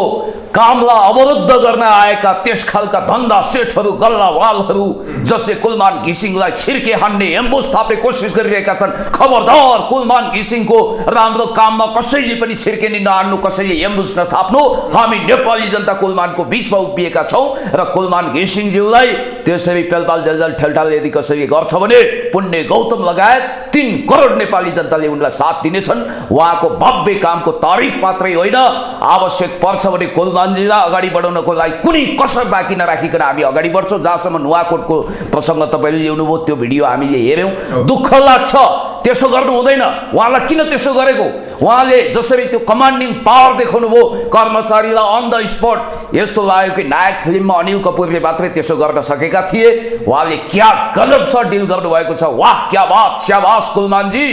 कामलाई अवरुद्ध गर्न आएका त्यस खालका धन्दा सेठहरू, गल्लावालहरू जसले कुलमान घिसिङलाई छिर्के हान्ने, एम्बुस थाप्ने कोसिस गरिरहेका छन्। खबरदार, कुलमान घिसिङको राम्रो काममा कसैले पनि छिर्के नहान्नु, कसैले एम्बुस नथाप्नु। हामी नेपाली जनता कुलमानको बिचमा उभिएका छौँ र कुलमान घिसिङज्यूलाई त्यसरी पेलपाल जेलजाल ठेलठाल यदि कसैले गर्छ भने पुण्य गौतम लगायत 3 करोड नेपाली जनताले उनलाई साथ दिनेछन्। उहाँको भव्य कामको तारिफ मात्रै होइन, आवश्यक पर्छ भने कुलमानजीलाई अगाडि बढाउनको लागि कुनै कसर बाँकी नराखिकन हामी अगाडि बढ्छौँ। जहाँसम्म नुवाकोटको प्रसङ्ग तपाईँले ल्याउनुभयो, त्यो भिडियो हामीले हेऱ्यौँ, दुःख लाग्छ। त्यसो गर्नु हुँदैन। उहाँलाई किन त्यसो गरेको? उहाँले जसरी त्यो कमान्डिङ पावर देखाउनु भयो कर्मचारीलाई अन द स्पट, यस्तो लाग्यो कि नायक फिल्ममा अनिल कपुरले मात्रै त्यसो गर्न सकेका थिए। उहाँले क्या गजब स डिल गर्नुभएको छ। वाह, क्या बात, स्याबास कुलमानजी,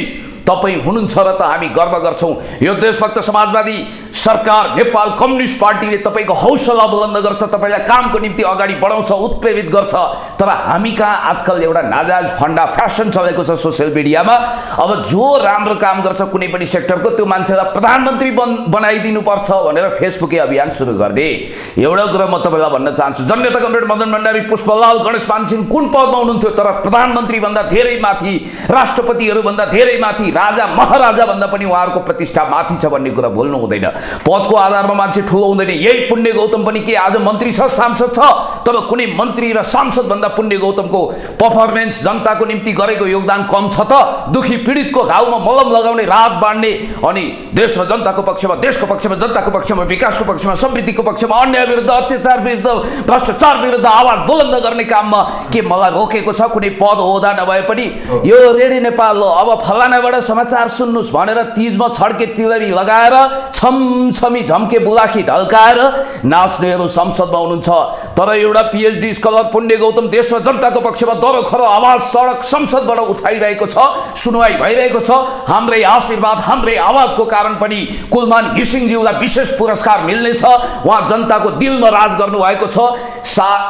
तपाईँ हुनुहुन्छ र त हामी गर्व गर्छौँ। यो देशभक्त समाजवादी सरकार नेपाल कम्युनिस्ट पार्टीले तपाईँको हौसला बुलन्द गर्छ, तपाईँलाई कामको निम्ति अगाडि बढाउँछ, उत्प्रेरित गर्छ। तर हामी कहाँ आजकल एउटा नाजायज फन्डा फ्यासन चलेको छ सोसियल मिडियामा। अब जो राम्रो काम गर्छ कुनै पनि सेक्टरको, त्यो मान्छेलाई प्रधानमन्त्री बनाइदिनुपर्छ भनेर फेसबुकै अभियान सुरु गर्ने। एउटा कुरा म तपाईँलाई भन्न चाहन्छु, जननेता कमरेड मदन भण्डारी, पुष्पलाल गणेश मानसिंह कुन पदमा हुनुहुन्थ्यो, तर प्रधानमन्त्रीभन्दा धेरै माथि, राष्ट्रपतिहरूभन्दा धेरै माथि, राजा महाराजा भन्दा पनि उहाँहरूको प्रतिष्ठा माथि छ भन्ने कुरा भुल्नु हुँदैन। पदको आधारमा मान्छे ठुलो हुँदैन। यही पुण्य गौतम पनि के आज मन्त्री छ, सांसद छ, तर कुनै मन्त्री र सांसद भन्दा पुण्य गौतमको पर्फर्मेन्स, जनताको निम्ति गरेको योगदान कम छ त? दुखी पीडितको घाउमा मलम लगाउने, राहत बाँड्ने, अनि देश र जनताको पक्षमा, देशको पक्षमा, जनताको पक्षमा, विकासको पक्षमा, समृद्धिको पक्षमा, अन्याय विरुद्ध, अत्याचार विरुद्ध, भ्रष्टाचार विरुद्ध आवाज बुलन्द गर्ने काममा के मलाई रोकेको छ? कुनै पद होदा नभए पनि यो रेडियो नेपाल हो, अब फलानाबाट समाचार सुन्नुहोस् भनेर तिजमा छड्के तिलरी लगाएर छमछमी झम्के बुलाखी ढल्काएर नाच्नेहरू संसदमा हुनुहुन्छ। तर एउटा पिएचडी स्कलर पुण्य गौतम देश र जनताको पक्षमा दरो खरो आवाज सडक संसदबाट उठाइरहेको छ, सुनवाई भइरहेको छ। हाम्रै आशीर्वाद, हाम्रै आवाजको कारण पनि कुलमान घिसिङज्यूलाई विशेष पुरस्कार मिल्नेछ। उहाँ जनताको दिलमा राज गर्नुभएको छ।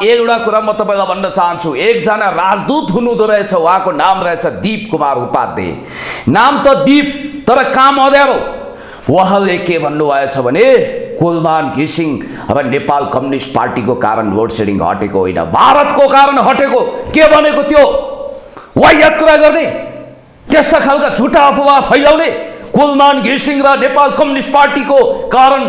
एउटा कुरा म तपाईँलाई भन्न चाहन्छु, एकजना राजदूत हुनुहुँदो रहेछ, उहाँको नाम रहेछ दीप कुमार उपाध्याय। नाम त दीप, तर काम अँध्यारो। उहाँले के भन्नुभएछ भने कुलमान घिसिङ र नेपाल कम्युनिस्ट पार्टीको कारण लोड सेडिङ हटेको होइन, भारतको कारण हटेको। के भनेको त्यो वाहियात कुरा गर्ने, त्यस्ता खालका झुटा अफवाह फैलाउने, कुलमान घिसिङ र नेपाल कम्युनिस्ट पार्टीको कारण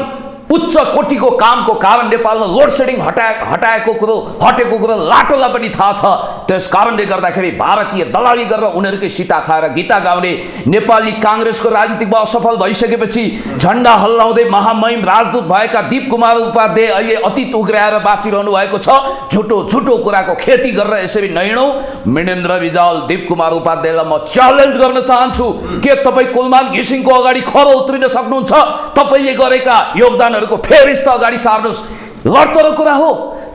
उच्च कोटीको कामको कारण नेपालमा लोड सेडिङ हटाएको कुरो हटेको कुरो लाटोलाई पनि थाहा छ। त्यस कारणले गर्दाखेरि भारतीय दलाली गरेर उनीहरूकै सीता खाएर गीता गाउने नेपाली काङ्ग्रेसको राजनीतिकमा असफल भइसकेपछि झन्डा हल्लाउँदै महामहिम राजदूत भएका दीप कुमार उपाध्याय अहिले अतीत उग्राएर बाँचिरहनु भएको छ। झुटो झुटो कुराको खेती गरेर यसरी नहिँडौँ। मृणेन्द्र विजाल, दीप कुमार उपाध्यायलाई म च्यालेन्ज गर्न चाहन्छु, के तपाईँ कुलमान घिसिङको अगाडि खरो उत्रिन सक्नुहुन्छ? तपाईँले गरेका योगदान फेरिस्त अगाडि सार्नुहोस्। लडतरो कुरा हो,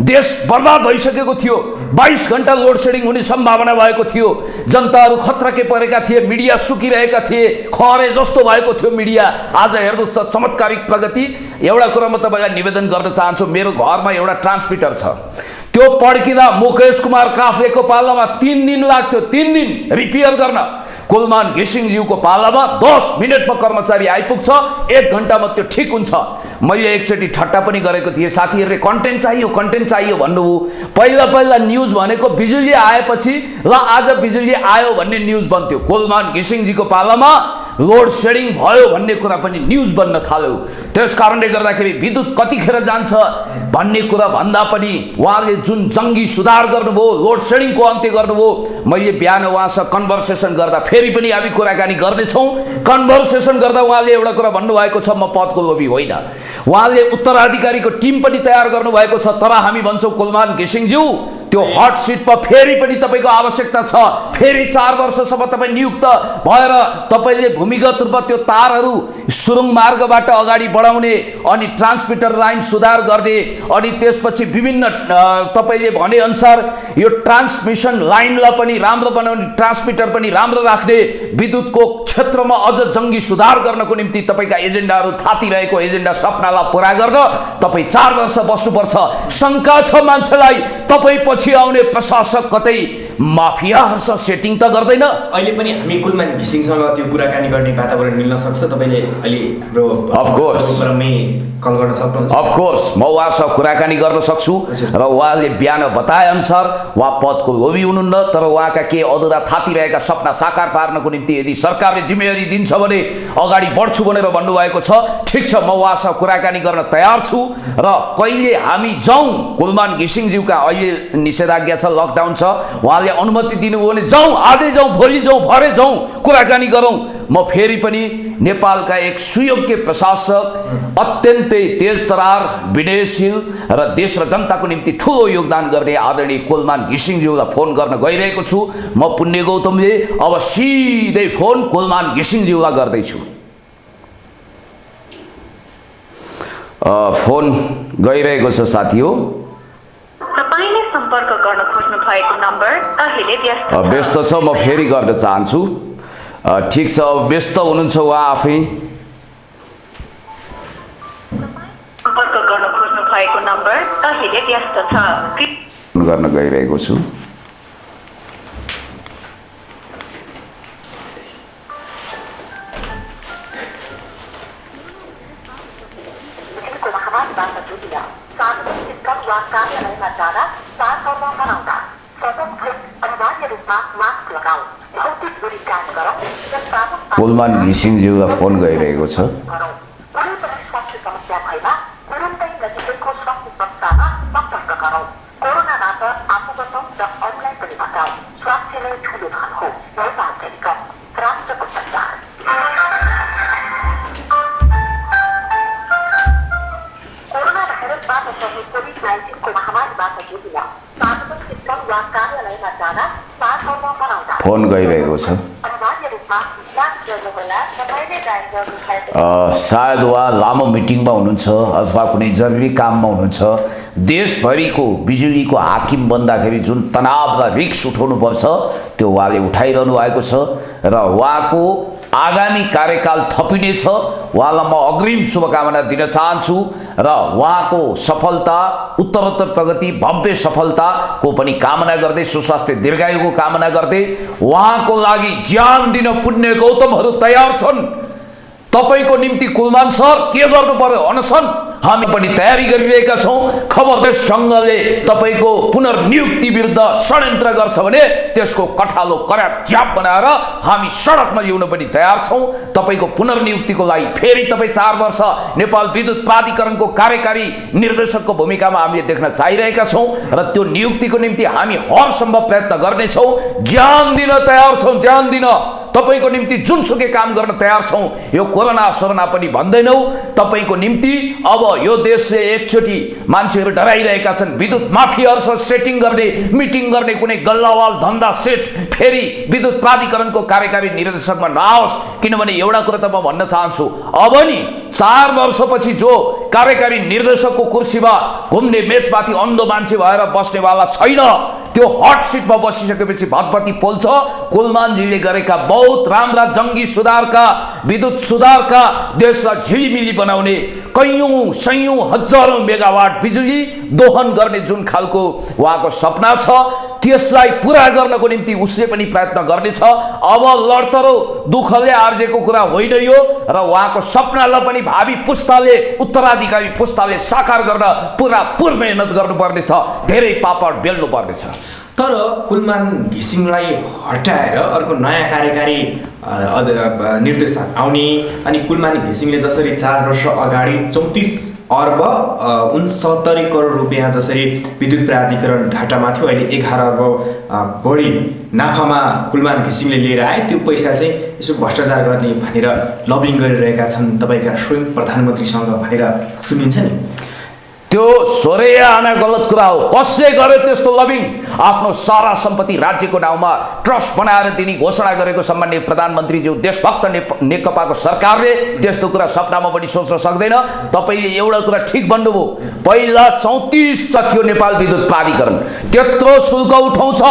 देश बर्बाद भइसकेको थियो, 22 घण्टा लोड सेडिङ हुने सम्भावना भएको थियो, जनताहरू खतराकै परेका थिए, मिडिया सुकिरहेका थिए, खरे जस्तो भएको थियो मिडिया। आज हेर्नुहोस् त चमत्कारिक प्रगति। एउटा कुरा म तपाईँलाई निवेदन गर्न चाहन्छु, मेरो घरमा एउटा ट्रान्समिटर छ, त्यो पड्किँदा मुकेश कुमार काफ्लेको पालामा 3 दिन लाग्थ्यो, 3 दिन रिपेयर गर्न। कुलमान घिसिङज्यूको पालामा 10 मिनटमा कर्मचारी आइपुग्छ, 1 घण्टामा त्यो ठिक हुन्छ। मैले एकचोटि ठट्टा पनि गरेको थिएँ, साथीहरूले कन्टेन्ट चाहियो भन्नुभयो। पहिला न्युज भनेको बिजुली आएपछि ल आज बिजुली आयो भन्ने न्युज बन्थ्यो। कुलमान घिसिङजीको पालामा लोड सेडिङ भयो भन्ने कुरा पनि न्युज बन्न थाल्यो। त्यस कारणले गर्दाखेरि विद्युत कतिखेर जान्छ भन्ने कुरा भन्दा पनि उहाँले जुन जङ्गी सुधार गर्नुभयो, लोड सेडिङको अन्त्य गर्नुभयो। मैले बिहान उहाँसँग कन्भर्सेसन गर्दा फेरि पनि हामी कुराकानी गर्नेछौँ। कन्भर्सेसन गर्दा उहाँले एउटा कुरा भन्नुभएको छ, म पदको लोभी होइन। उहाँले उत्तराधिकारीको टिम पनि तयार गर्नुभएको छ, तर हामी भन्छौँ कुलमान घिसिङज्यू त्यो हट सिटमा फेरि पनि तपाईँको आवश्यकता छ। फेरि 4 वर्षसम्म तपाईँ नियुक्त भएर तपाईँले भूमिगत रूपमा त्यो तारहरू सुरुङ मार्गबाट अगाडि बढाउने, अनि ट्रान्समिटर लाइन सुधार गर्ने, अनि त्यसपछि विभिन्न तपाईँले भनेअनुसार यो ट्रान्समिसन लाइनलाई पनि राम्रो बनाउने, ट्रान्समिटर पनि राम्रो राख्ने, विद्युतको क्षेत्रमा अझ जङ्गी सुधार गर्नको निम्ति तपाईँका एजेन्डाहरू थातिरहेको एजेन्डा सपनालाई पुरा गर्न तपाईँ 4 वर्ष बस्नुपर्छ। शङ्का छ मान्छेलाई, तपाईँ पछि आउने प्रशासक कतै माफियाहरूसँग सेटिङ त गर्दैन? अहिले पनि हामी कुलमान घिसिङसँग त्यो कुराकानी गर्ने वातावरण मिल्न सक्छ। तपाईँले अहिले हाम्रो प्रोग्राममै कल गर्न सक्नुहुन्छ। अफकोर्स म उहाँसँग कुराकानी गर्न सक्छु र उहाँले बिहान बताए अनुसार उहाँ पदको लोभी हुनुहुन्न, तर उहाँका केही अधुरा थातिरहेका सपना साकार पार्नको निम्ति यदि सरकारले जिम्मेवारी दिन्छ भने अगाडि बढ्छु भनेर भन्नुभएको छ। ठिक छ, म उहाँसँग कुराकानी गर्न तयार छु र कहिले हामी जाउँ कुलमान घिसिङज्यूका अहिले निषेधाज्ञा छ, लकडाउन छ, उहाँले अनुमति दिनुभयो भने जाउँ, आजै जाउँ, भोलि जाउँ, भरे जाउँ, कुराकानी गरौँ। म फेरि पनि नेपालका एक सुयोग्य प्रशासक, अत्यन्तै तेज तरार, विनयशील र देश र जनताको निम्ति ठुलो योगदान गर्ने आदरणीय कुलमान घिसिङज्यूलाई फोन गर्न गइरहेको छु। म पुण्य गौतमले अब सिधै फोन कुलमान घिसिङज्यूलाई गर्दैछु। फोन गइरहेको छ साथी हो। तपाईले सम्पर्क गर्न खोज्नु भएको नम्बर अहिले व्यस्त छ, म फेरि गर्न चाहन्छु। ठिक छ, व्यस्त हुनुहुन्छ उहाँ आफै। सम्पर्क गर्न खोज्नु भएको नम्बर अहिले व्यस्त छ, गर्न गइरहेको छु। कुलमान घिसिङज्यूलाई फोन गइरहेको छ। फोन गइरहेको छ। सायद उहाँ लामो मिटिङमा हुनुहुन्छ अथवा कुनै जरुरी काममा हुनुहुन्छ। देशभरिको बिजुलीको हाकिम बन्दाखेरि जुन तनाव र रिक्स उठाउनुपर्छ त्यो उहाँले उठाइरहनु भएको छ र उहाँको आगामी कार्यकाल थपिनेछ। उहाँलाई म अग्रिम शुभकामना दिन चाहन्छु र उहाँको सफलता, उत्तरोत्तर प्रगति, भव्य सफलताको पनि कामना गर्दै, सुस्वास्थ्य दीर्घायुको कामना गर्दै, उहाँको लागि ज्यान दिन पुण्य गौतमहरू तयार छन्। तपाईको निम्ति कुलमान सर के गर्नु पर्यो? अनसन हामी पनि तयारी गरिरहेका छौँ। खबरदार सँगले तपाईँको पुनर्नियुक्ति विरुद्ध षड्यन्त्र गर्छ भने त्यसको कठालो कराप च्याप बनाएर हामी सडकमा ल्याउन पनि तयार छौँ। तपाईँको पुनर्नियुक्तिको लागि फेरि तपाईँ 4 वर्ष नेपाल विद्युत प्राधिकरणको कार्यकारी निर्देशकको भूमिकामा हामीले देख्न चाहिरहेका छौँ र त्यो नियुक्तिको निम्ति हामी हर सम्भव प्रयत्न गर्नेछौँ। ज्यान दिन तयार छौँ, ज्यान दिन तपाईँको निम्ति जुनसुकै काम गर्न तयार छौँ। यो कोरोना सोरोना पनि भन्दैनौँ तपाईँको निम्ति। अब यो देशले एकचोटि मान्छेहरू डराइरहेका छन्, विद्युत माफियाहरूसँग सेटिङ गर्ने, मिटिङ गर्ने कुनै गल्लावाल धन्दा सेट फेरि विद्युत प्राधिकरणको कार्यकारी निर्देशकमा नआओस्। किनभने एउटा कुरा त म भन्न चाहन्छु, अब नि 4 वर्षपछि जो कार्यकारी निर्देशकको कुर्सीमा घुम्ने मेचमाथि अन्धो मान्छे भएर बस्नेवाला छैन, त्यो हट सिटमा बसिसकेपछि भतभती पोल्छ। कुलमानजीले गरेका बहुत राम्रा जङ्गी सुधारका, विद्युत सुधारका, देशलाई झिलिमिली बनाउने कैयौँ सयौँ हजारौँ मेगावाट बिजुली दोहन गर्ने जुन खालको उहाँको सपना छ, त्यसलाई पुरा गर्नको निम्ति उसले पनि प्रयत्न गर्नेछ। अब लडतरो दुःखले आर्जेको कुरा होइन यो, र उहाँको सपनालाई पनि भावी पुस्ताले, उत्तराधिकारी पुस्ताले साकार गर्न पुरापुर मेहनत गर्नुपर्नेछ, धेरै पापड बेल्नु पर्नेछ। तर कुलमान घिसिङलाई हटाएर अर्को नयाँ कार्यकारी निर्देशक आउने अनि कुलमान घिसिङले जसरी 4 वर्ष अगाडि 34 अर्ब 69 करोड रुपियाँ जसरी विद्युत प्राधिकरण घाटामा थियो, अहिले 11 अर्ब बढी नाफामा कुलमान घिसिङले लिएर आए। त्यो पैसा चाहिँ यसो भ्रष्टाचार गर्ने भनेर लबिङ गरिरहेका छन् तपाईँका स्वयं प्रधानमन्त्रीसँग भनेर सुनिन्छ नि। त्यो सोरेया आना गलत कुरा हो। कसले गर्यो त्यस्तो लबिङ? आफ्नो सारा सम्पत्ति राज्यको नाउँमा ट्रस्ट बनाएर दिने घोषणा गरेको सम्माननीय प्रधानमन्त्रीज्यू देशभक्त नेकपाको सरकारले त्यस्तो कुरा सपनामा पनि सोच्न सक्दैन। तपाईँले एउटा कुरा ठिक भन्नुभयो, पहिला 34 थियो नेपाल विद्युत प्राधिकरण, त्यत्रो शुल्क उठाउँछ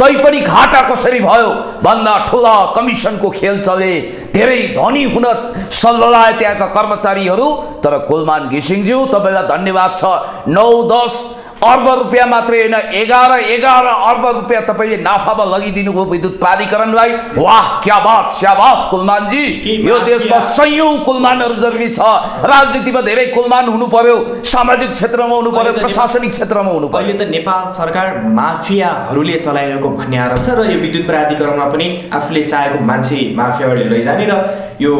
तैपनि घाटा कसरी भयो भन्दा ठुला कमिसनको खेल चले, धेरै धनी हुन सल्लाह त्यहाँका कर्मचारीहरू। तर कुलमान घिसिङज्यू तपाईँलाई धन्यवाद छ, 9-10 अर्ब रुपियाँ मात्रै होइन, 11 अर्ब रुपियाँ तपाईँले नाफामा लगिदिनु भयो विद्युत प्राधिकरणलाई। वाह, क्या बात, स्याबास कुलमानजी। यो देशमा सयौं कुलमानहरू जरुरी छ। राजनीतिमा धेरै कुलमान हुनु पर्यो, सामाजिक क्षेत्रमा हुनु पर्यो, प्रशासनिक क्षेत्रमा हुनु पर्यो। अहिले त नेपाल सरकार माफियाहरूले चलाइरहेको भन्ने आरोप छ र यो विद्युत प्राधिकरणमा पनि आफूले चाहेको मान्छे माफियाहरूले लैजाने र यो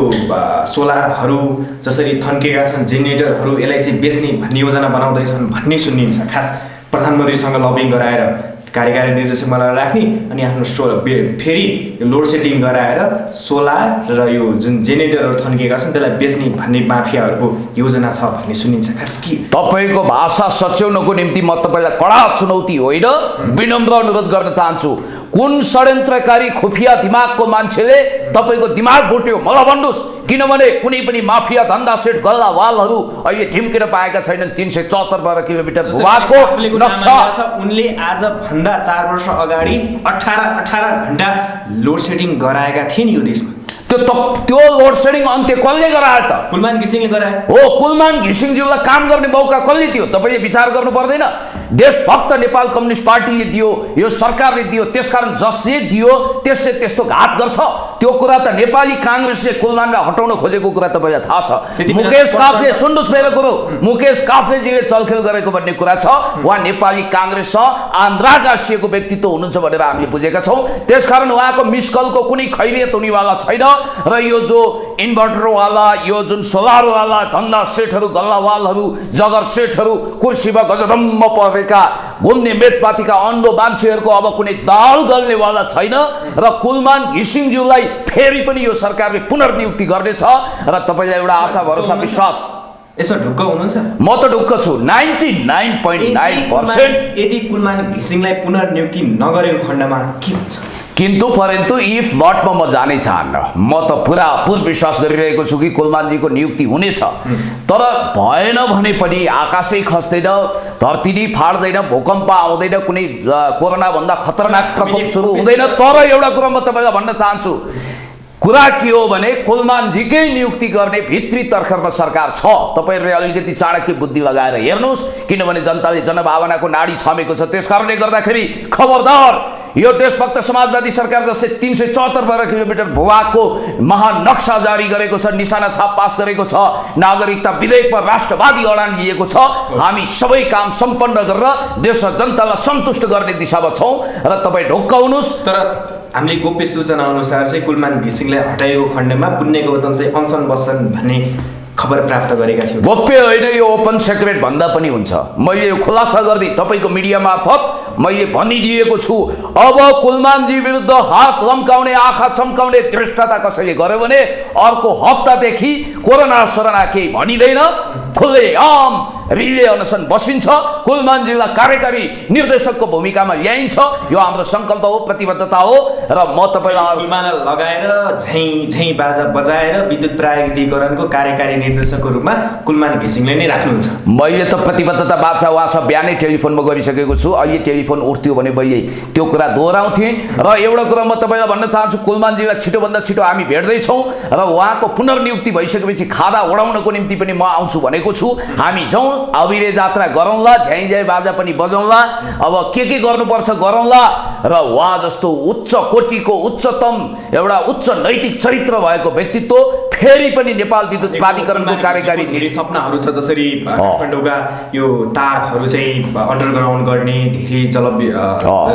सोलरहरू जसरी थन्केका छन्, जेनेरेटरहरू यसलाई चाहिँ बेच्ने भन्ने योजना बनाउँदैछन् भन्ने सुनिन्छ। खास प्रधानमन्त्रीसँग लबिङ गराएर कार्यकारी निर्देशकमा राख्ने अनि आफ्नो फेरि लोड सेटिङ गराएर सोलर र यो जुन जेनेरेटरहरू थन्केका छन् त्यसलाई बेच्ने भन्ने माफियाहरूको योजना छ भन्ने सुनिन्छ। खास के तपाईँको भाषा सच्याउनको निम्ति म तपाईँलाई कडा चुनौती होइन, विनम्र अनुरोध गर्न चाहन्छु। कुन षड्यन्त्रकारी खुफिया दिमागको मान्छेले तपाईँको दिमाग भुट्यो मलाई भन्नुहोस्। किनभने कुनै पनि माफिया धन्दा सेट गल्लावालहरू अहिले ढिम्केर पाएका छैनन् 374 किलोमिटर भूभागको नक्सा। उनले आज भन्दा 4 वर्ष अगाडि 18 घण्टा लोड सेटिङ गराएका थिए नि यो देशमा। त्यो लोड सेडिङ अन्त्य कसले गरायो त? कुलमान घिसिङले गराए हो। कुलमान घिसिङज्यूलाई काम गर्ने मौका कसले दियो? तपाईँले विचार गर्नु पर्दैन? देशभक्त नेपाल कम्युनिस्ट पार्टीले दियो, यो सरकारले दियो। त्यसकारण जसले दियो त्यसले त्यस्तो घात गर्छ। त्यो कुरा त नेपाली काङ्ग्रेसले कुलमानलाई हटाउन खोजेको कुरा तपाईँलाई थाहा छ। मुकेश काफले, सुन्नुहोस् मेरो कुरो, मुकेश काफलेजीले चलखेल गरेको भन्ने कुरा छ। उहाँ नेपाली काङ्ग्रेससँग आन्द्रा गाँसिएको व्यक्तित्व हुनुहुन्छ भनेर हामीले बुझेका छौँ। त्यसकारण उहाँको मिसकलको कुनै खैरियत हुनेवाला छैन। र यो जो इन्भर्टरवाला, यो जुन सोलरवाला धन्दा सेटहरू, गल्लावालहरू, जगर सेटहरू, कुर्सीमा गजरम्म परेका घुम्ने मेचमाथिका अन्धो मान्छेहरूको अब कुनै दाल गल्नेवाला छैन। र कुलमान घिसिङज्यूलाई फेरि पनि यो सरकारले पुनर्नियुक्ति गर्नेछ र तपाईँलाई एउटा आशा भरोसा विश्वास। यसमा ढुक्क हुनुहुन्छ? म त ढुक्क छु 99.9%। यदि कुलमान घिसिङलाई पुनर्नियुक्ति नगरेको खण्डमा के हुन्छ? किन्तु परन्तु इफ नटमा म जानै चाहन्न। म त पुरापुर विश्वास गरिरहेको छु कि कुलमानजीको नियुक्ति हुनेछ। तर भएन भने पनि आकाशै खस्दैन, धरती नै फाड्दैन, भूकम्प आउँदैन, कुनै कोरोनाभन्दा खतरनाक प्रकोप सुरु हुँदैन। तर एउटा कुरा म तपाईँलाई भन्न चाहन्छु, कुरा के हो भने कुलमानजीकै नियुक्ति गर्ने भित्री तर्खरमा सरकार छ। तपाईँहरूले अलिकति चाणक्य बुद्धि लगाएर हेर्नुहोस्, किनभने जनताले जनभावनाको नाडी छामेको छ। त्यसकारणले गर्दाखेरि खबरदार यो देशभक्त समाजवादी सरकार जस्तै 374 वर्ग किलोमिटर भूभागको महानक्सा जारी गरेको छ, निशाना छाप पास गरेको छ, नागरिकता विधेयकमा राष्ट्रवादी अडान लिएको छ। हामी सबै काम सम्पन्न गरेर देश र जनतालाई सन्तुष्ट गर्ने दिशामा छौँ र तपाईँ ढुक्क हुनुहोस्। तर हामीले गोप्य सूचना अनुसार चाहिँ कुलमान घिसिङलाई हटाएको खण्डमा पुण्य गौतम चाहिँ अनसन बस्छन् भन्ने खबर प्राप्त गरेका थियौँ। गोप्य होइन, यो ओपन सेक्रेट भन्दा पनि हुन्छ। मैले यो खुलासा गरिदिएँ तपाईँको मिडिया मार्फत मैले भनिदिएको छु। अब कुलमानजी विरुद्ध हात लम्काउने, आँखा चम्काउने दृष्टता कसैले गर्यो भने अर्को हप्तादेखि कोरोना सोरोना केही भनिँदैन, खुल्ले आम रिले अनसन बसिन्छ, कुलमानजीलाई कार्यकारी निर्देशकको भूमिकामा ल्याइन्छ। यो हाम्रो सङ्कल्प हो, प्रतिबद्धता हो र म तपाईँलाई कुलमानलाई लगाएर झैँ बाजा बजाएर विद्युत प्राधिकरणको कार्यकारी निर्देशकको रूपमा कुलमान घिसिङले नै राख्नुहुन्छ। मैले त प्रतिबद्धता बाचा उहाँसँग बिहानै टेलिफोनमा गरिसकेको छु। अहिले टेलिफोन उठ्थ्यो भने मैले त्यो कुरा दोहोऱ्याउँथेँ। र एउटा कुरा म तपाईँलाई भन्न चाहन्छु, कुलमानजीलाई छिटोभन्दा छिटो हामी भेट्दैछौँ र उहाँको पुनर्नियुक्ति भइसकेपछि खादा उडाउनको निम्ति पनि म आउँछु भनेको छु। हामी जाउँ, अबिरे जात्रा गरौँला, झ्याइ झ्याइ बाजा पनि बजाउँला, अब के गर्नुपर्छ गरौँला र उहाँ जस्तो उच्च कोटिको उच्चतम एउटा उच्च नैतिक चरित्र भएको व्यक्तित्व फेरि पनि नेपाल विद्युत प्राधिकरणको कार्यकारी धेरै सपनाहरू छ, जसरी काठमाडौँका यो तारहरू चाहिँ अन्डरग्राउन्ड गर्ने, धेरै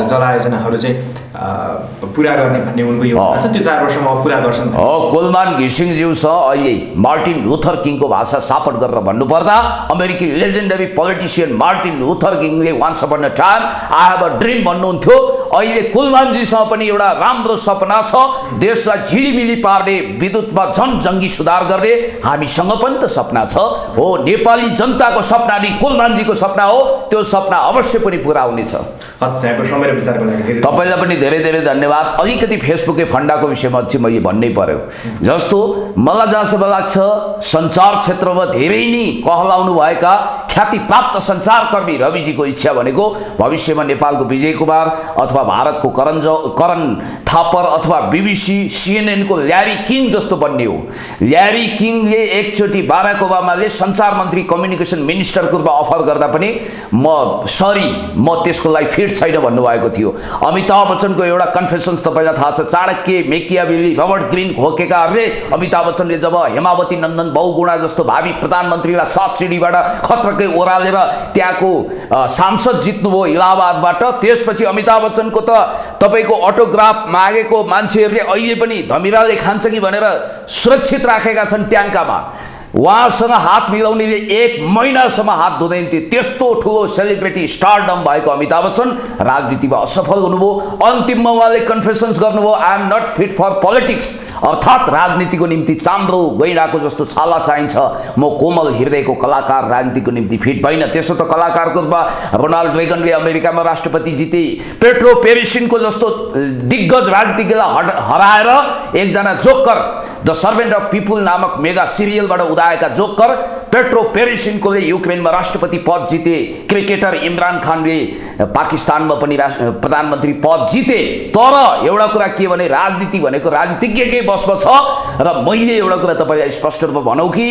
जलायोजनाहरू चाहिँ पुरा गर्ने भन्ने उनको यो छ। त्यो 4 वर्षमा पुरा गर्छन्। कुलमान घिसिङज्यूसँग अहिले मार्टिन लुथर किङको भाषा सापट गरेर भन्नुपर्दा अमेरिकी लेजेन्डरी पोलिटिसियन मार्टिन लुथर किङले once upon a time I have a dream भन्नुहुन्थ्यो। अहिले कुलमानजीसँग पनि एउटा राम्रो सपना छ, देशलाई झिलिमिली पार्ने, विद्युतमा जङ्गी सुधार गर्ने। हामीसँग पनि त सपना छ हो, नेपाली जनताको सपना नि कुलमानजीको सपना हो। त्यो सपना अवश्य पनि पुरा हुनेछ। हस्, यहाँको समय र विचारको लागि तपाईँलाई पनि धेरै धेरै धन्यवाद। अलिकति फेसबुकै फन्डाको विषयमा चाहिँ मैले भन्नै पर्यो। जस्तो मलाई जहाँसम्म लाग्छ सञ्चार क्षेत्रमा धेरै नै कहलाउनु भएका ख्यातिप्राप्त सञ्चारकर्मी रविजीको इच्छा भनेको भविष्यमा नेपालको विजय कुमार अथवा भारतको करण थापर अथवा BBC CNN को ल्यारी किङ जस्तो बन्ने हो। ल्यारी किङले एकचोटि बाराक ओबामाले सञ्चार मन्त्री कम्युनिकेसन मिनिस्टरको रूपमा अफर गर्दा पनि म त्यसको लागि फिट छैन भन्नुभएको थियो। अमिताभ बच्चनको एउटा कन्फेसन्स तपाईँलाई थाहा छ, चाणक्य, मेकियावेली, रबर्ट ग्रीन घोकेकाहरूले अमिताभ बच्चनले जब हेमावती नन्दन बहुगुणा जस्तो भावी प्रधानमन्त्रीलाई 7 सिडीबाट खत्रकै ओह्रालेर त्यहाँको सांसद जित्नुभयो इलाहाबादबाट, त्यसपछि अमिताभ बच्चनको त तपाईँको अटोग्राफ मागेको मान्छेहरूले अहिले पनि धमिराले खान्छ कि भनेर सुरक्षित राखेका छन् ट्याङ्कामा। उहाँसँग हात मिलाउनेले 1 महिनासम्म हात धुँदैन थियो। त्यस्तो ठुलो सेलिब्रिटी स्टारडम भएको अमिताभ बच्चन राजनीतिमा असफल हुनुभयो। अन्तिममा उहाँले कन्फेसन्स गर्नुभयो, I am not fit for politics, अर्थात् राजनीतिको निम्ति चाम्रो गैँडाको जस्तो छाला चाहिन्छ, म कोमल हृदयको कलाकार राजनीतिको निम्ति फिट भइन। त्यसो त कलाकारको रूपमा रोनाल्ड रेगनले अमेरिकामा राष्ट्रपति जिते, पेट्रो पेरिसिनको जस्तो दिग्गज राजनीतिज्ञलाई हराएर एकजना joker the servant of people नामक मेगा सिरियलबाट उदाएका जोकर पेट्रो पेरिसिनकोले युक्रेनमा राष्ट्रपति पद जिते। क्रिकेटर इमरान खानले पाकिस्तानमा पनि प्रधानमन्त्री पद जिते। तर एउटा कुरा के भने राजनीति भनेको राजनीतिज्ञकै बसमा छ। र मैले एउटा कुरा तपाईँलाई स्पष्ट रूपमा भनौँ कि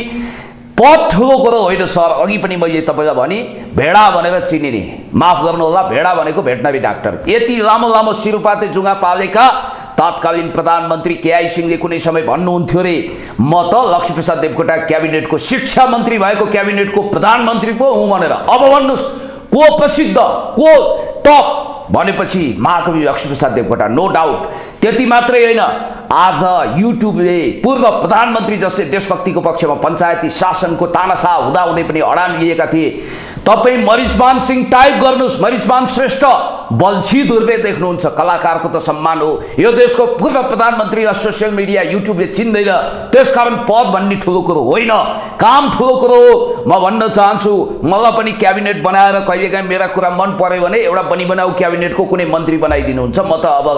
पद ठुलो कुरो होइन सर। अघि पनि मैले तपाईँलाई भने भेडा भनेर चिनिने, माफ गर्नुहोला, भेडा भनेको भेटनरी डाक्टर। यति लामो लामो सिरुपाते जुङ्गा पालेका तत्कालीन प्रधानमन्त्री केआई सिंहले कुनै समय भन्नुहुन्थ्यो रे, म त लक्ष्मीप्रसाद देवकोटा क्याबिनेटको शिक्षा मन्त्री भएको क्याबिनेटको प्रधानमन्त्री पो हुँ भनेर। अब भन्नुहोस् को प्रसिद्ध, को टप भनेपछि महाकवि लक्ष्मीप्रसाद देवकोटा, नो डाउट। त्यति मात्रै होइन, आज युट्युबले पूर्व प्रधानमन्त्री जस्तै देशभक्तिको पक्षमा पञ्चायती शासनको तानाशाह हुँदाहुँदै पनि अडान लिएका थिए। तपाईँ मरिचमान सिंह टाइप गर्नुहोस्, मरिचमान श्रेष्ठ बल्छी दुर्बे देख्नुहुन्छ। कलाकारको त सम्मान हो। यो देशको पूर्व प्रधानमन्त्रीलाई सोसियल मिडिया युट्युबले चिन्दैन, त्यसकारण पद भन्ने ठुलो कुरो होइन, काम ठुलो कुरो हो। म भन्न चाहन्छु, मलाई पनि क्याबिनेट बनाएर कहिलेकाहीँ मेरा कुरा मन पर्यो भने एउटा बनी बनाऊ क्याबिनेटको कुनै मन्त्री बनाइदिनुहुन्छ। म त अब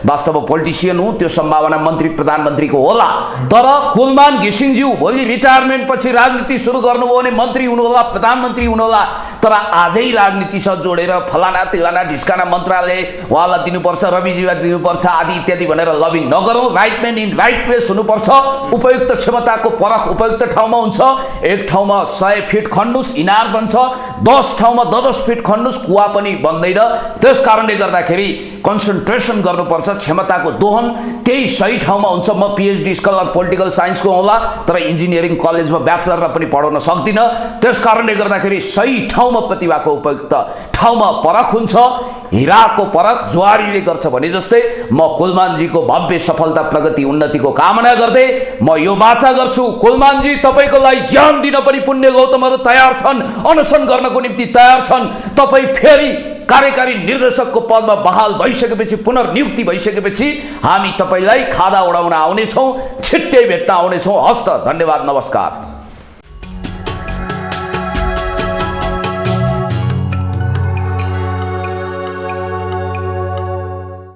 वास्तवमा पोलिटिसियन हुँ, त्यो सम्भावना मन्त्री प्रधानमन्त्रीको होला। तर कुलमान घिसिङज्यू भोलि रिटायरमेन्ट पछि राजनीति सुरु गर्नुभयो भने मन्त्री हुनुहोला, प्रधानमन्त्री हुनुहोला, तर आजै राजनीतिसँग जोडेर फलाना तिलाना ढिस्काना मन्त्रालय उहाँलाई दिनुपर्छ, रविजीलाई दिनुपर्छ आदि इत्यादि भनेर लबिङ नगरौँ। Right man in right place हुनुपर्छ। उपयुक्त क्षमताको परख उपयुक्त ठाउँमा हुन्छ। एक ठाउँमा 100 फिट खन्नुस् इनार बन्छ, 10 ठाउँमा 10 फिट खन्नुस् कुवा पनि बन्दैन। त्यस कारणले गर्दाखेरि कन्सन्ट्रेसन गर्नुपर्छ, क्षमताको दोहन त्यही सही ठाउँमा हुन्छ। म पिएचडी स्कलर पोलिटिकल साइन्सको होला, तर इन्जिनियरिङ कलेजमा ब्याचलरमा पनि पढाउन सक्दिनँ। त्यस कारणले गर्दाखेरि सही ठाउँमा प्रतिभाको उपयुक्त ठाउँमा परख हुन्छ। हिराको परख जुवारीले गर्छ भने जस्तै म कुलमानजीको भव्य सफलता प्रगति उन्नतिको कामना गर्दै म यो वाचा गर्छु, कुलमानजी तपाईँको लागि ज्यान दिन पनि पुण्य गौतमहरू तयार छन्, अनसन गर्नको निम्ति तयार छन्। तपाईँ फेरि कार्यकारी निर्देशकको पदमा बहाल भइसकेपछि, पुनर्नियुक्ति भइसकेपछि हामी तपाईँलाई खादा उडाउन आउनेछौँ, छिट्टै भेट्न आउनेछौँ। हस्त, धन्यवाद, नमस्कार।